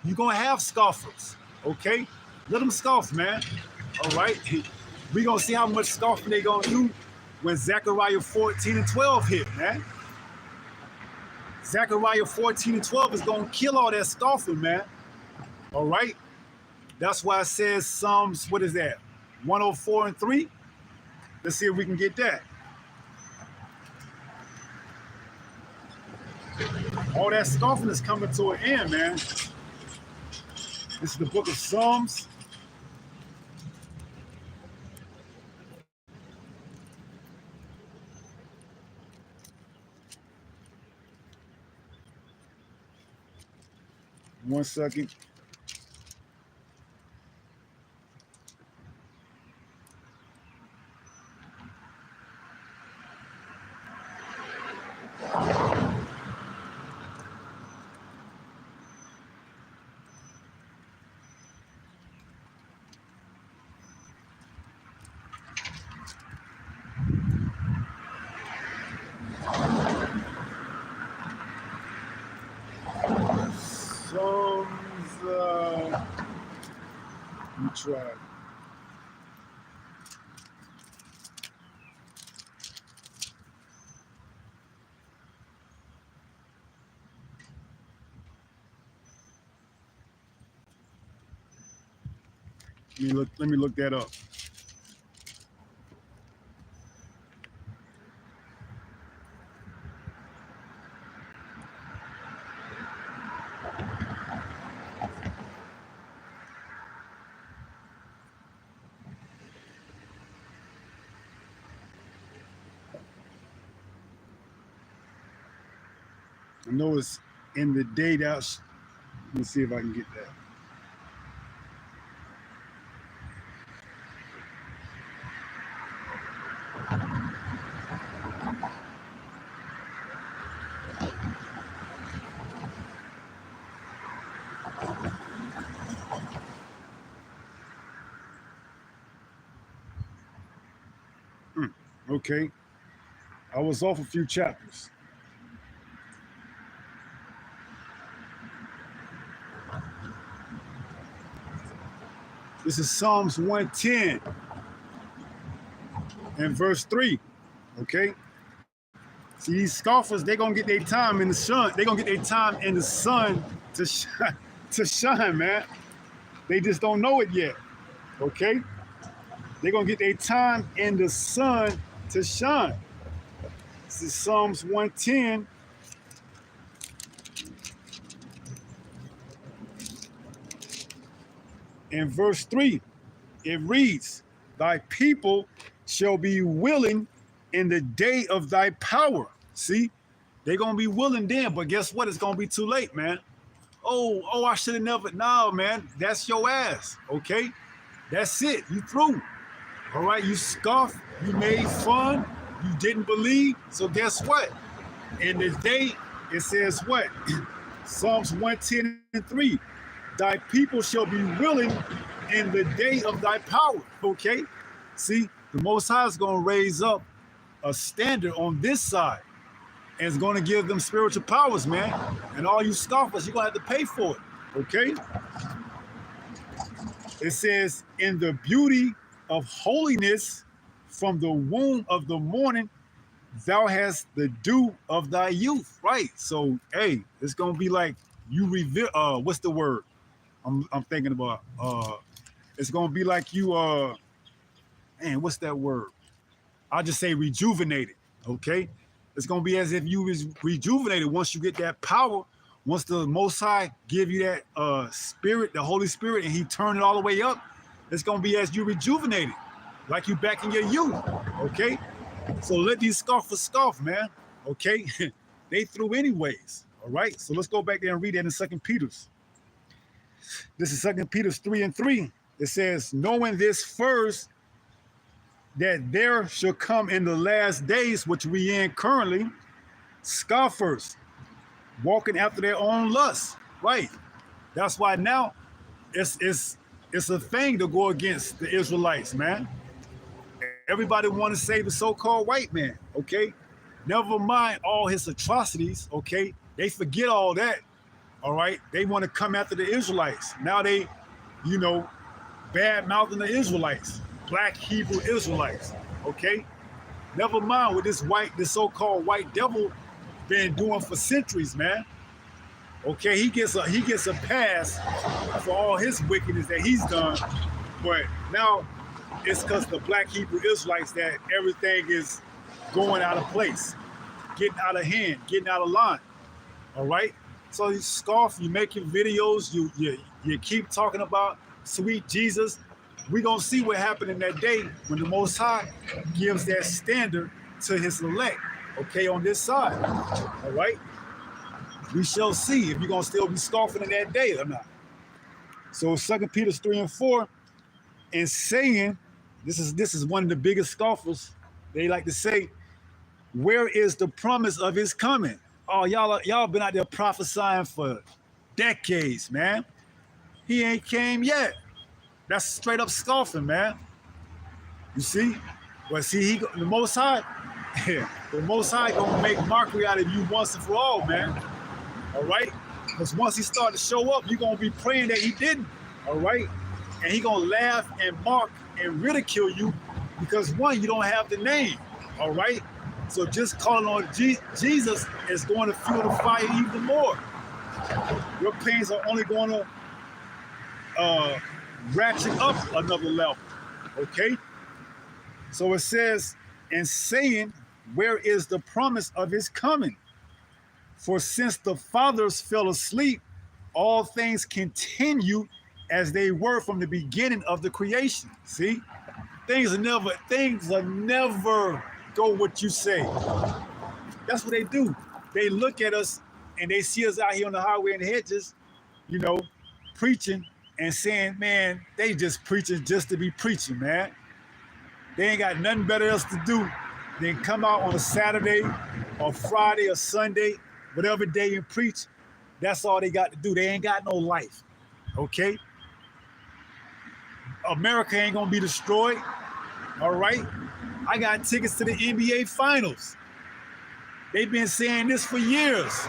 You're going to have scoffers, okay? Let them scoff, man. All right? We're going to see how much scoffing they're going to do when Zechariah 14 and 12 hit, man. Zechariah 14 and 12 is going to kill all that scoffing, man. All right? That's why it says Psalms, what is that? 104 and 3? Let's see if we can get that. All that scoffing is coming to an end, man. This is the book of Psalms. One second. Psalms, let me try. Let me look that up. I know it's in the day that. Let me see if I can get that. Okay. I was off a few chapters. This is Psalms 110 and verse 3. Okay. See, these scoffers, they're gonna get their time in the sun. They're gonna get their time in the sun to shine, to shine, man. They just don't know it yet. Okay? They're gonna get their time in the sun to shine. This is Psalms 110. In verse 3, it reads, Thy people shall be willing in the day of thy power. See, they're gonna be willing then, but guess what? It's gonna be too late, man. Oh, I should have never. No, man, that's your ass. Okay, that's it. You through. All right, you scoffed, you made fun, you didn't believe. So guess what? In the day, it says what? Psalms 110:3. Thy people shall be willing in the day of thy power. Okay, see, the Most High is gonna raise up a standard on this side. And it's going to give them spiritual powers, man. And all you scoffers, you're going to have to pay for it, okay? It says, in the beauty of holiness from the womb of the morning, thou hast the dew of thy youth, right? So, hey, it's going to be like you reveal, what's the word I'm thinking about? It's going to be like you, man, what's that word? I'll just say rejuvenated, okay? It's going to be as if you was rejuvenated once you get that power, once the Most High give you that spirit, the Holy Spirit, and he turn it all the way up. It's going to be as you rejuvenated, like you back in your youth, okay? So let these scoffers scoff, man, okay? They through anyways, all right? So let's go back there and read that in 2 Peter's. This is 2 Peter's 3:3. It says, knowing this first, that there shall come in the last days, which we in currently, scoffers, walking after their own lusts. Right. That's why now it's a thing to go against the Israelites, man. Everybody want to save the so-called white man, okay? Never mind all his atrocities, okay? They forget all that, all right? They want to come after the Israelites. Now they, bad-mouthing the Israelites. Black Hebrew Israelites, okay? Never mind what this so-called white devil been doing for centuries, man. Okay, he gets a pass for all his wickedness that he's done, but now it's because the Black Hebrew Israelites that everything is going out of place, getting out of hand, getting out of line. All right. So you scoff, you making videos, you keep talking about sweet Jesus. We're going to see what happened in that day when the Most High gives that standard to his elect, okay, on this side, all right? We shall see if you're going to still be scoffing in that day or not. So 2 Peter 3:4, and saying, this is one of the biggest scoffers, they like to say, where is the promise of his coming? Oh, y'all been out there prophesying for decades, man. He ain't came yet. That's straight up scoffing, man. You see? But see, the Most High, the Most High gonna make mockery out of you once and for all, man. All right? Because once he start to show up, you're gonna be praying that he didn't. All right? And he gonna laugh and mock and ridicule you because one, you don't have the name. All right? So just calling on Jesus is going to fuel the fire even more. Your pains are only going to ratchet up another level, okay? So it says, and saying, where is the promise of his coming? For since the fathers fell asleep, all things continue as they were from the beginning of the creation. See, things are never go what you say. That's what they do. They look at us and they see us out here on the highway and hedges, preaching and saying, man, they just preaching just to be preaching, man. They ain't got nothing better else to do than come out on a Saturday or Friday or Sunday, whatever day and preach. That's all they got to do. They ain't got no life, okay? America ain't gonna be destroyed, all right? I got tickets to the NBA Finals. They've been saying this for years,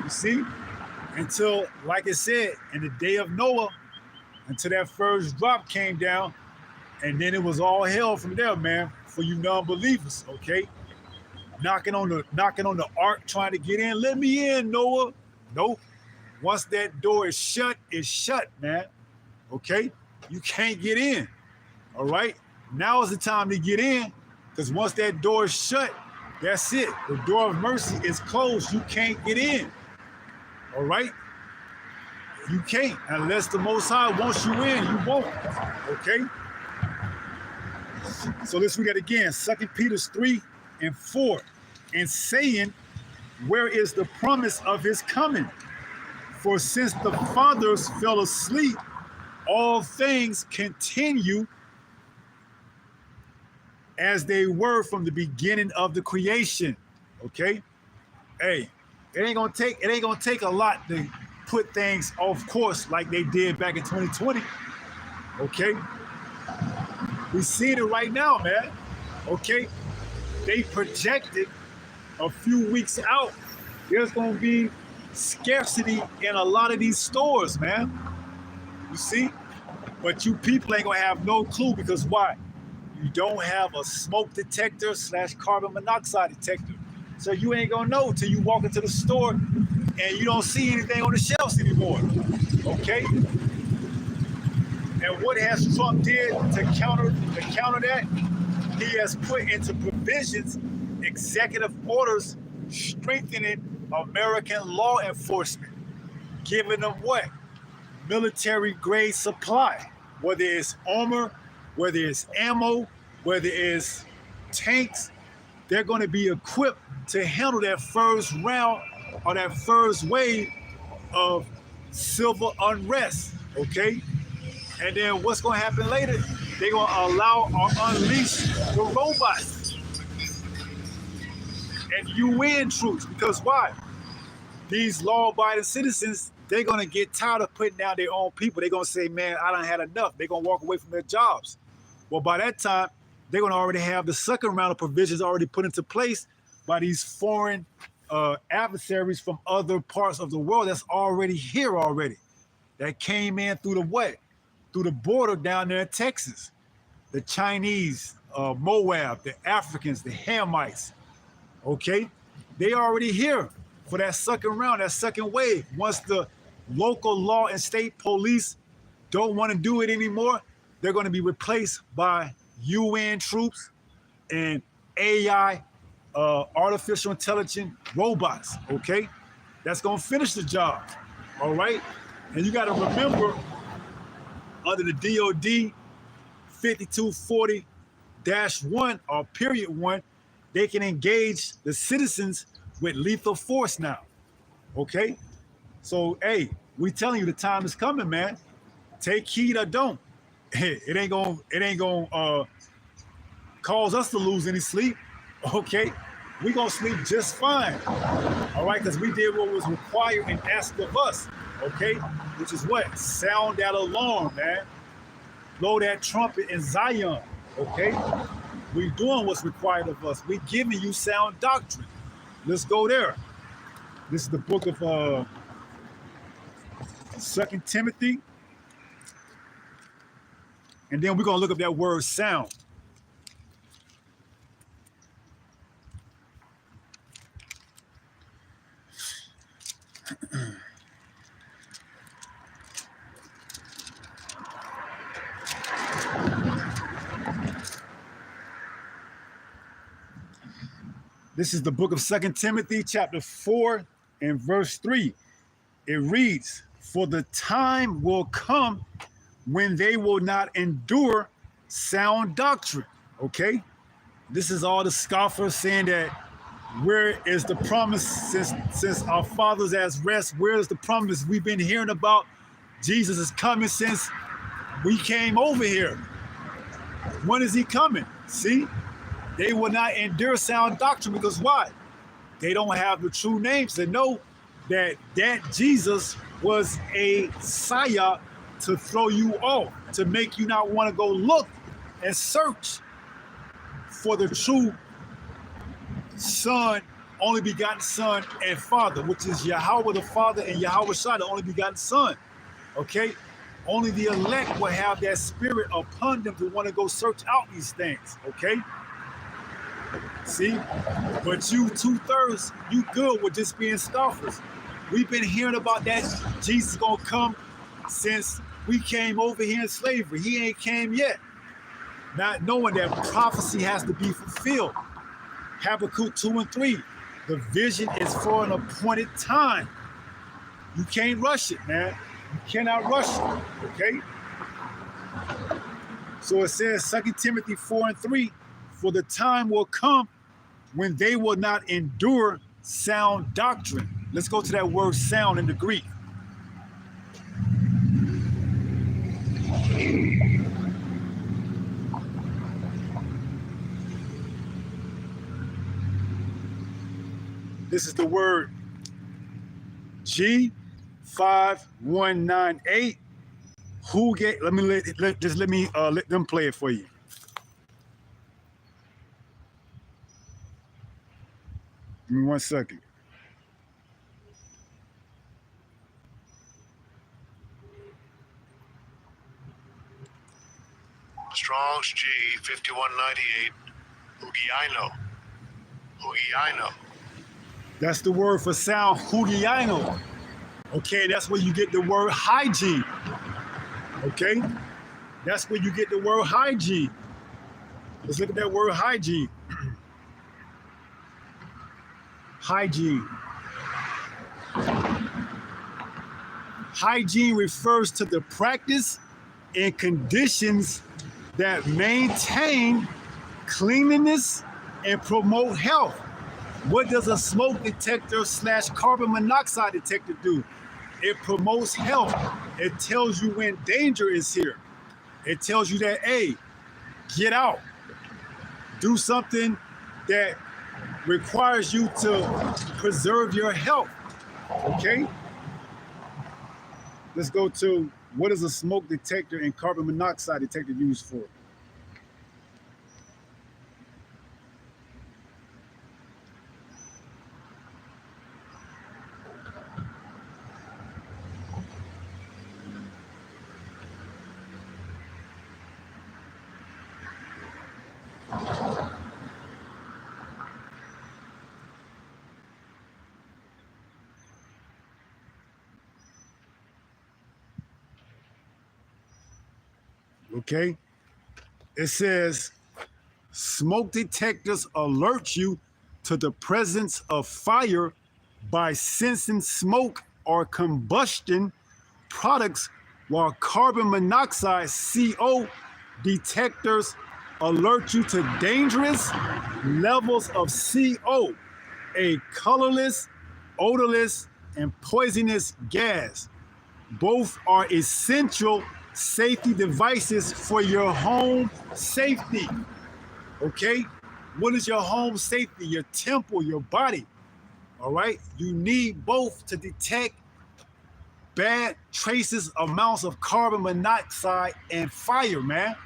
you see? Until, like I said, in the day of Noah, until that first drop came down, and then it was all hell from there, man, for you non-believers, okay? knocking on the ark, trying to get in. Let me in, Noah. Nope. Once that door is shut, it's shut, man. Okay? You can't get in. All right? Now is the time to get in, because once that door is shut, that's it. The door of mercy is closed. You can't get in. All right? You can't. Unless the Most High wants you in, you won't. Okay? So let's read that again. 2 Peter 3 and 4. And saying, where is the promise of his coming? For since the fathers fell asleep, all things continue as they were from the beginning of the creation. Okay? Hey, it ain't gonna take a lot to put things off course like they did back in 2020. Okay? We see it right now, man. Okay? They projected a few weeks out, there's gonna be scarcity in a lot of these stores, man. You see? But you people ain't gonna have no clue, because why? You don't have a smoke detector / carbon monoxide detector. So you ain't gonna know till you walk into the store and you don't see anything on the shelves anymore. Okay? And what has Trump did to counter that? He has put into provisions executive orders strengthening American law enforcement, giving them what? Military grade supply, whether it's armor, whether it's ammo, whether it's tanks. They're going to be equipped to handle that first round or that first wave of civil unrest. Okay? And then what's going to happen later? They're going to allow or unleash the robots and UN troops. Because why? These law-abiding citizens, they're going to get tired of putting down their own people. They're going to say, man, I done had enough. They're going to walk away from their jobs. Well, by that time, they're going to already have the second round of provisions already put into place by these foreign adversaries from other parts of the world that's already here already. That came in through the what? Through the border down there in Texas. The Chinese, Moab, the Africans, the Hamites. Okay? They already here for that second round, that second wave. Once the local law and state police don't want to do it anymore, they're going to be replaced by UN troops and AI, artificial intelligence robots. Okay? That's going to finish the job. All right? And you got to remember, under the DOD 5240-1 or period 1, they can engage the citizens with lethal force now. Okay? So, hey, we telling you the time is coming, man. Take heed or don't. It ain't gonna cause us to lose any sleep. Okay? We gonna sleep just fine. All right, because we did what was required and asked of us. Okay? Which is what? Sound that alarm, man. Blow that trumpet in Zion. Okay? We doing what's required of us. We giving you sound doctrine. Let's go there. This is the book of 2 Timothy. And then we're going to look up that word sound. This is the book of 2 Timothy, chapter 4 and verse 3. It reads, for the time will come when they will not endure sound doctrine. Okay? This is all the scoffers saying that where is the promise since our fathers as rest? Where is the promise we've been hearing about? Jesus is coming since we came over here. When is he coming? See? They will not endure sound doctrine because why? They don't have the true names to know that Jesus was a psyop to throw you off, to make you not want to go look and search for the true Son, only begotten Son and Father, which is Yahweh the Father and Yahweh Shai, the only begotten Son. Okay? Only the elect will have that spirit upon them to want to go search out these things. Okay? See? But you 2/3, you good with just being scoffers. We've been hearing about that Jesus gonna come since we came over here in slavery. He ain't came yet. Not knowing that prophecy has to be fulfilled. Habakkuk 2 and 3. The vision is for an appointed time. You can't rush it, man. You cannot rush it. Okay? So it says 2 Timothy 4 and 3, for the time will come when they will not endure sound doctrine. Let's go to that word sound in the Greek. This is the word G5198. Who get? Let them play it for you. Give me 1 second. Strong's G5198. Hugiaino. That's the word for sound, Hugiaino. Okay, that's where you get the word hygiene. Okay, that's where you get the word hygiene. Let's look at that word hygiene. Hygiene. Hygiene refers to the practice and conditions that maintain cleanliness and promote health. What does a smoke detector / carbon monoxide detector do? It promotes health. It tells you when danger is here. It tells you that, hey, get out. Do something that requires you to preserve your health. Okay? Let's go to, what is a smoke detector and carbon monoxide detector used for? Okay? It says, smoke detectors alert you to the presence of fire by sensing smoke or combustion products, while carbon monoxide CO detectors alert you to dangerous levels of CO, a colorless, odorless, and poisonous gas. Both are essential safety devices for your home safety. Okay? What is your home safety? Your temple, your body. All right? You need both to detect bad traces, amounts of carbon monoxide and fire, man.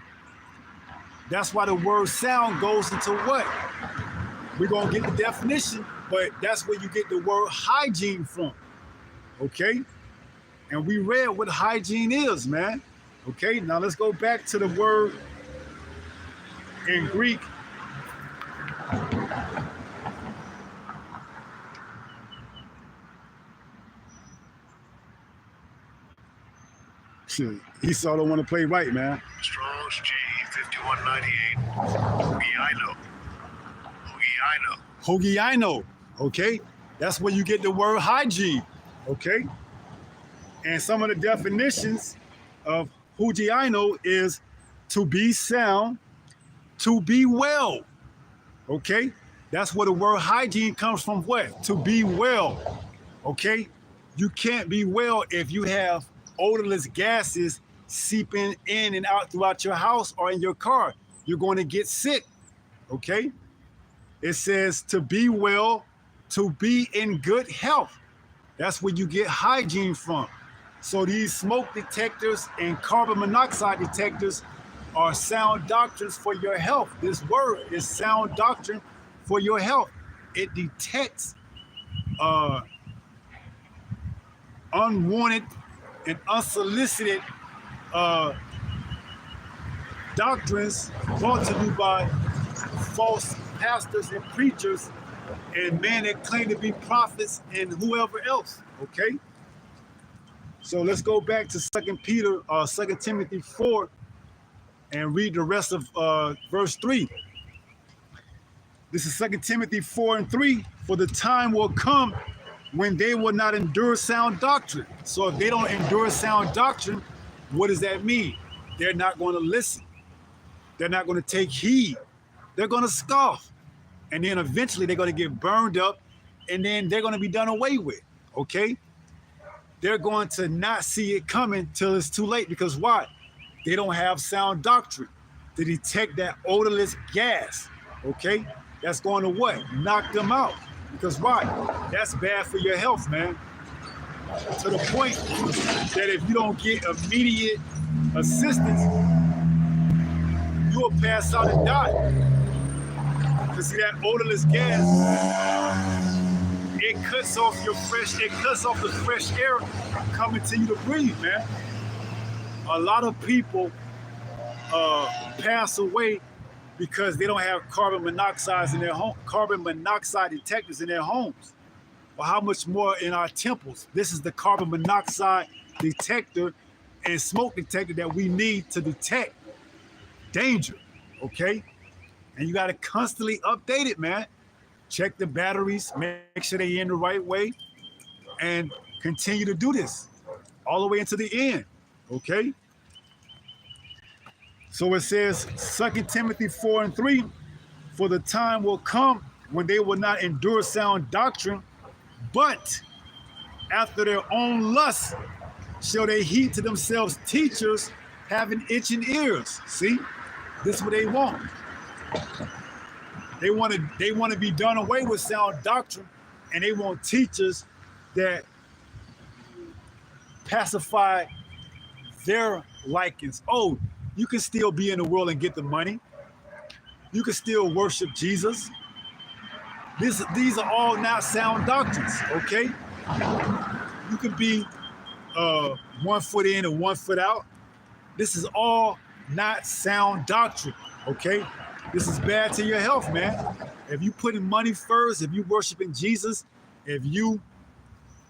That's why the word sound goes into what? We're going to get the definition, but that's where you get the word hygiene from. Okay? And we read what hygiene is, man. Okay, now let's go back to the word in Greek. Esau don't want to play right, man. Strong's G5198. Hugiaino. Okay, that's where you get the word hygiene. Okay, and some of the definitions of Hugiaino is to be sound, to be well. Okay, that's where the word hygiene comes from. What? To be well. Okay, you can't be well if you have odorless gases seeping in and out throughout your house or in your car. You're going to get sick. Okay, it says to be well, to be in good health. That's where you get hygiene from. So these smoke detectors and carbon monoxide detectors are sound doctrines for your health. This word is sound doctrine for your health. It detects unwanted and unsolicited doctrines brought to you by false pastors and preachers and men that claim to be prophets and whoever else. Okay. So let's go back to Second Timothy 4, and read the rest of verse 3. This is Second Timothy 4 and 3. For the time will come when they will not endure sound doctrine. So if they don't endure sound doctrine, what does that mean? They're not going to listen. They're not going to take heed. They're going to scoff. And then eventually they're going to get burned up, and then they're going to be done away with. Okay? They're going to not see it coming till it's too late. Because why? They don't have sound doctrine to detect that odorless gas. Okay? That's going to what? Knock them out. Because why? That's bad for your health, man. To the point that if you don't get immediate assistance, you'll pass out and die. Because see, that odorless gas, it cuts off the fresh air coming to you to breathe, man. A lot of people pass away because they don't have carbon monoxide detectors in their homes. Well, how much more in our temples? This is the carbon monoxide detector and smoke detector that we need to detect danger, okay? And you got to constantly update it, man. Check the batteries, make sure they're in the right way, and continue to do this all the way into the end, okay? So it says, 2 Timothy 4 and 3, for the time will come when they will not endure sound doctrine, but after their own lusts shall they heap to themselves teachers having itching ears. See, this is what they want. They want to be done away with sound doctrine, and they want teachers that pacify their likings. Oh, you can still be in the world and get the money. You can still worship Jesus. These are all not sound doctrines, okay? You can be 1 foot in and 1 foot out. This is all not sound doctrine, okay? This is bad to your health, man. If you putting money first, if you worshiping Jesus, if you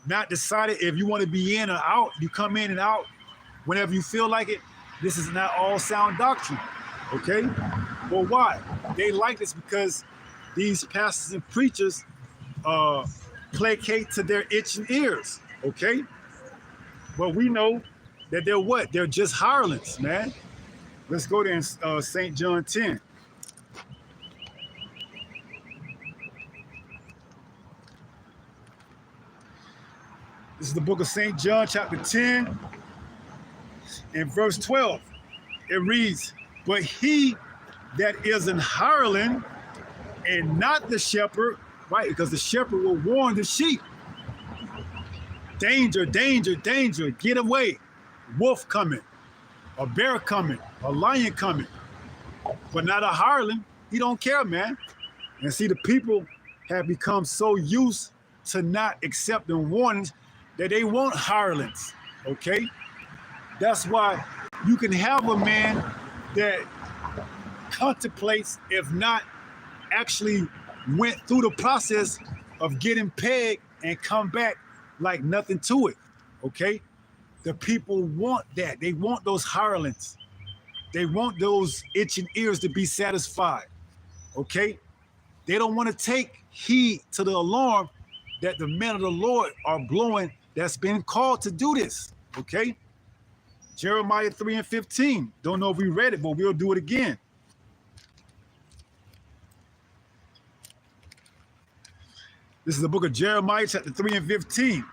not decided if you want to be in or out, you come in and out whenever you feel like it. This is not all sound doctrine, okay? Well, why? They like this because these pastors and preachers placate to their itching ears, okay? Well, we know that they're what? They're just hirelings, man. Let's go there in St. John 10. This is the book of St. John, chapter 10, and verse 12. It reads, but he that is an hireling and not the shepherd, right? Because the shepherd will warn the sheep. Danger, danger, danger, get away. Wolf coming, a bear coming, a lion coming. But not a hireling. He don't care, man. And see, the people have become so used to not accepting warnings that they want hirelings, okay? That's why you can have a man that contemplates, if not actually went through the process of getting pegged and come back like nothing to it, okay? The people want that. They want those hirelings. They want those itching ears to be satisfied, okay? They don't want to take heed to the alarm that the men of the Lord are blowing that's been called to do this, okay? Jeremiah 3 and 15. Don't know if we read it, but we'll do it again. This is the book of Jeremiah, chapter 3 and 15.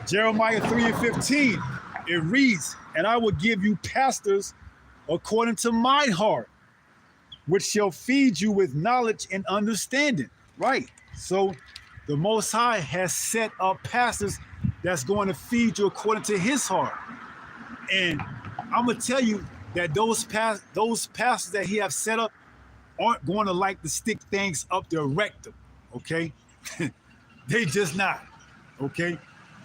Jeremiah 3 and 15. It reads, and I will give you pastors according to my heart, which shall feed you with knowledge and understanding. Right. So the Most High has set up pastors that's going to feed you according to his heart. And I'm going to tell you that those pastors that he have set up aren't going to like to stick things up their rectum, okay? They just not, okay?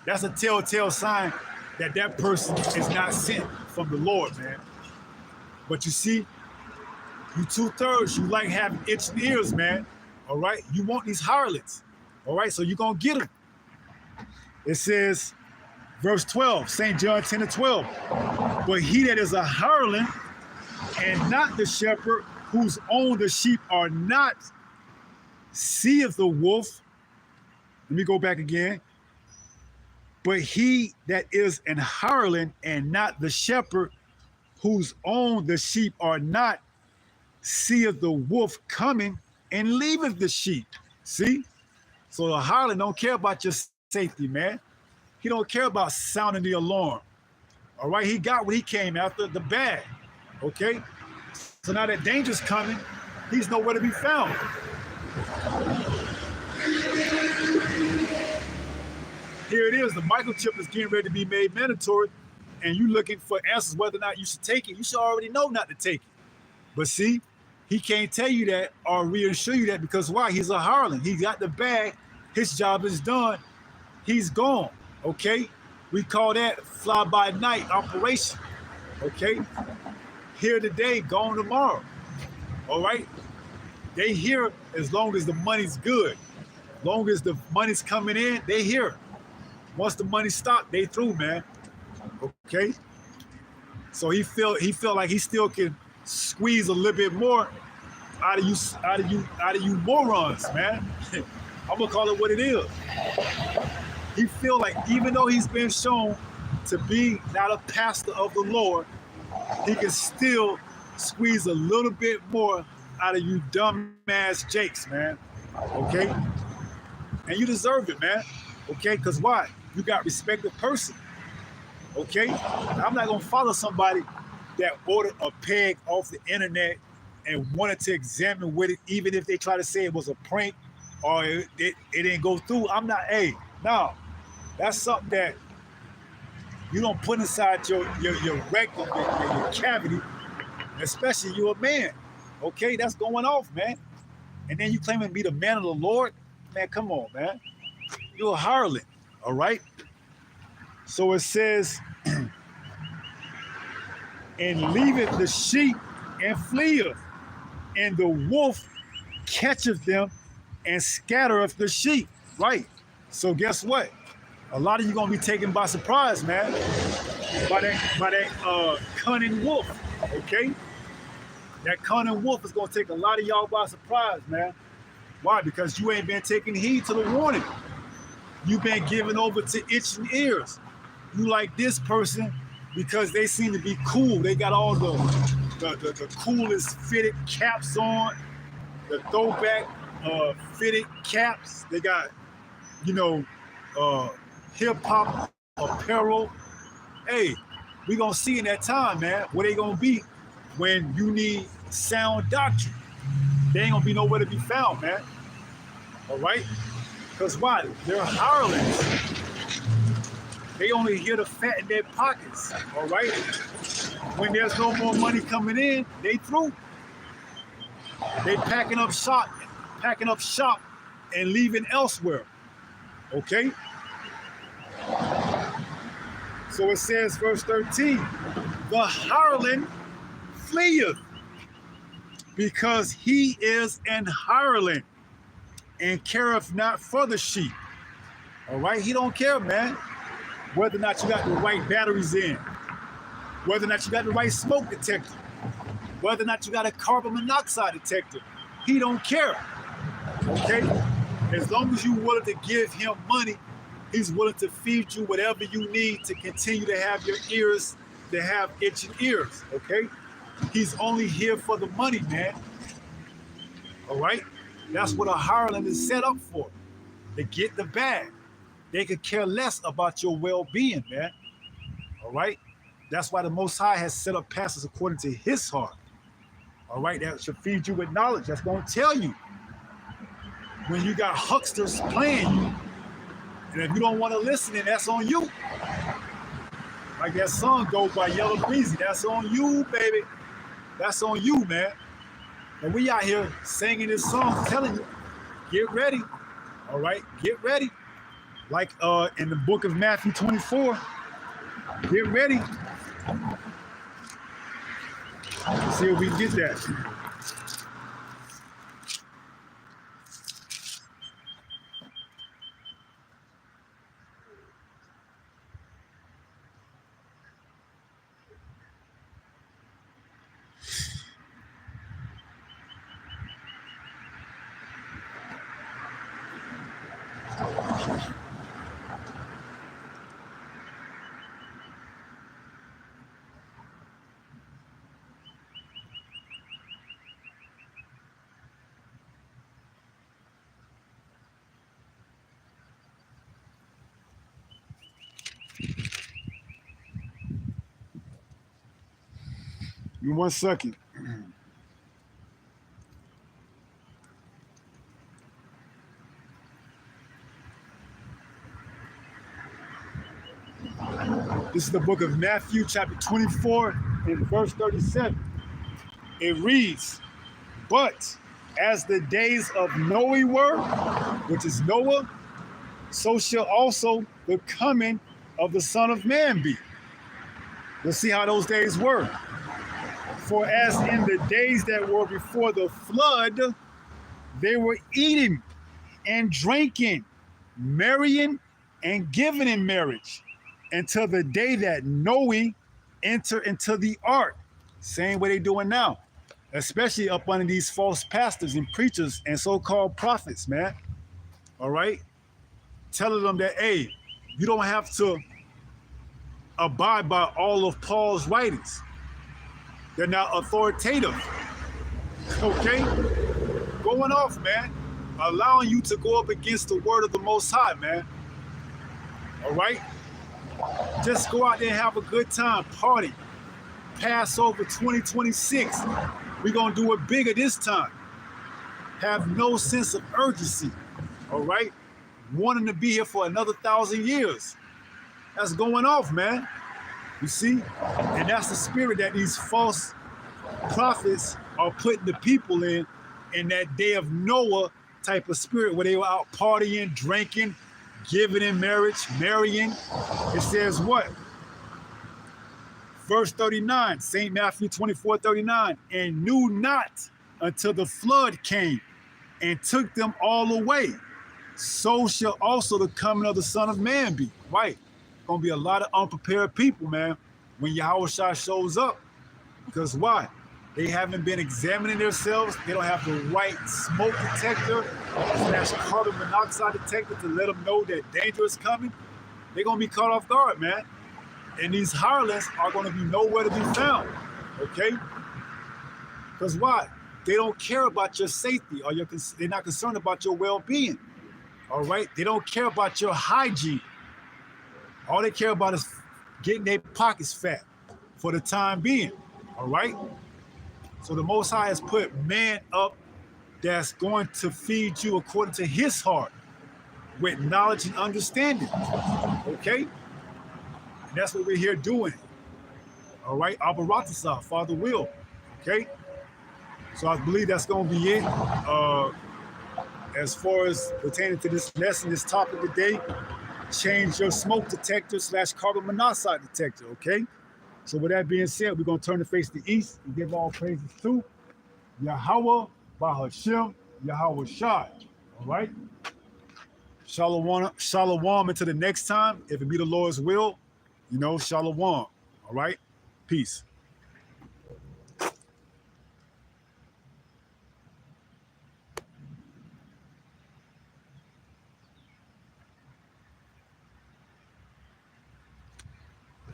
That's a telltale sign that that person is not sent from the Lord, man. But you see, You 2/3. You like having itching ears, man. All right. You want these harlots. All right. So you're going to get them. It says, verse 12, St. John 10:12. But he that is a hireling and not the shepherd, whose own the sheep are not, seeth the wolf. Let me go back again. But he that is an hireling and not the shepherd, whose own the sheep are not, seeth the wolf coming and leaveth the sheep. See? So the hireling don't care about your safety, man. He don't care about sounding the alarm. All right, he got what he came after, the bag. Okay? So now that danger's coming, he's nowhere to be found. Here it is, the microchip is getting ready to be made mandatory, and you looking for answers whether or not you should take it. You should already know not to take it. But see, he can't tell you that or reassure you that because why? He's a hireling. He got the bag. His job is done. He's gone. Okay? We call that fly-by-night operation. Okay? Here today, gone tomorrow. All right? They here as long as the money's good. Long as the money's coming in, they here. Once the money stopped, they through, man. Okay? So he felt like he still can squeeze a little bit more out of you morons, man. I'm gonna call it what it is. He feel like even though he's been shown to be not a pastor of the Lord, he can still squeeze a little bit more out of you dumbass jakes, man. Okay? And you deserve it, man. Okay? Because why? You got respected person. Okay? I'm not gonna follow somebody that ordered a peg off the internet and wanted to examine with it, even if they try to say it was a prank or it didn't go through. I'm not, no. That's something that you don't put inside your rectum, your cavity, especially you're a man. Okay, that's going off, man. And then you claim to be the man of the Lord? Man, come on, man. You're a harlot, all right? So it says, and leaveth the sheep and fleeth, and the wolf catcheth them and scattereth the sheep. Right. So guess what? A lot of you gonna be taken by surprise, man, by that cunning wolf. Okay? That cunning wolf is gonna take a lot of y'all by surprise, man. Why? Because you ain't been taking heed to the warning. You've been given over to itching ears. You like this person because they seem to be cool. They got all the coolest fitted caps on, the throwback fitted caps. They got, hip hop apparel. Hey, we gonna see in that time, man, where they gonna be when you need sound doctrine. They ain't gonna be nowhere to be found, man. All right? Because why? They're hirelings. They only here to fatten their pockets. All right? When there's no more money coming in, they through. They packing up shop and leaving elsewhere. Okay? So it says, verse 13, the hireling fleeth, because he is an hireling and careth not for the sheep. All right? He don't care, man, whether or not you got the right batteries in, whether or not you got the right smoke detector, whether or not you got a carbon monoxide detector. He don't care. Okay? As long as you're willing to give him money, he's willing to feed you whatever you need to continue to have your ears, to have itching ears, okay? He's only here for the money, man. All right? That's what a hireling is set up for, to get the bag. They could care less about your well-being, man. All right? That's why the Most High has set up pastors according to his heart. All right? That should feed you with knowledge. That's going to tell you when you got hucksters playing you. And if you don't want to listen, then that's on you. Like that song goes by Yellow Breezy. That's on you, baby. That's on you, man. And we out here singing this song, telling you, get ready. All right, get ready. Like in the book of Matthew 24, get ready. Let's see if we can get that. me 1 second. This is the book of Matthew, chapter 24, and verse 37. It reads, "But as the days of Noe were," which is Noah, "so shall also the coming of the Son of Man be." We'll see how those days were. "For as in the days that were before the flood, they were eating and drinking, marrying and giving in marriage, until the day that Noe entered into the ark." Same way they doing now, especially up under these false pastors and preachers and so-called prophets, man. All right? Telling them that, hey, you don't have to abide by all of Paul's writings. They're not authoritative. Okay? Going off, man. Allowing you to go up against the word of the Most High, man. All right? Just go out there and have a good time. Party. Passover 2026. We're going to do it bigger this time. Have no sense of urgency. All right? Wanting to be here for another 1,000 years. That's going off, man. You see? And that's the spirit that these false prophets are putting the people in that day of Noah type of spirit where they were out partying, drinking, giving in marriage, marrying. It says what? Verse 39, St. Matthew 24:39, "And knew not until the flood came and took them all away. So shall also the coming of the Son of Man be." Right. Gonna be a lot of unprepared people, man, when Yahushua shows up. Because why? They haven't been examining themselves. They don't have the right smoke detector / carbon monoxide detector to let them know that danger is coming. They're gonna be caught off guard, man. And these hirelings are gonna be nowhere to be found. Okay? Because why? They don't care about your safety, or they're not concerned about your well-being. All right? They don't care about your hygiene. All they care about is getting their pockets fat for the time being. All right? So the Most High has put man up that's going to feed you according to his heart with knowledge and understanding. Okay? And that's what we're here doing. All right? Abba Ratasa, Father will. Okay? So I believe that's going to be it. As far as pertaining to this lesson, this topic today, change your smoke detector / carbon monoxide detector, okay? So with that being said, we're going to turn to face the east and give all praises to Yahweh, Bahashem, Yahweh Shai. All right? Shalom until the next time. If it be the Lord's will, shalom. All right? Peace.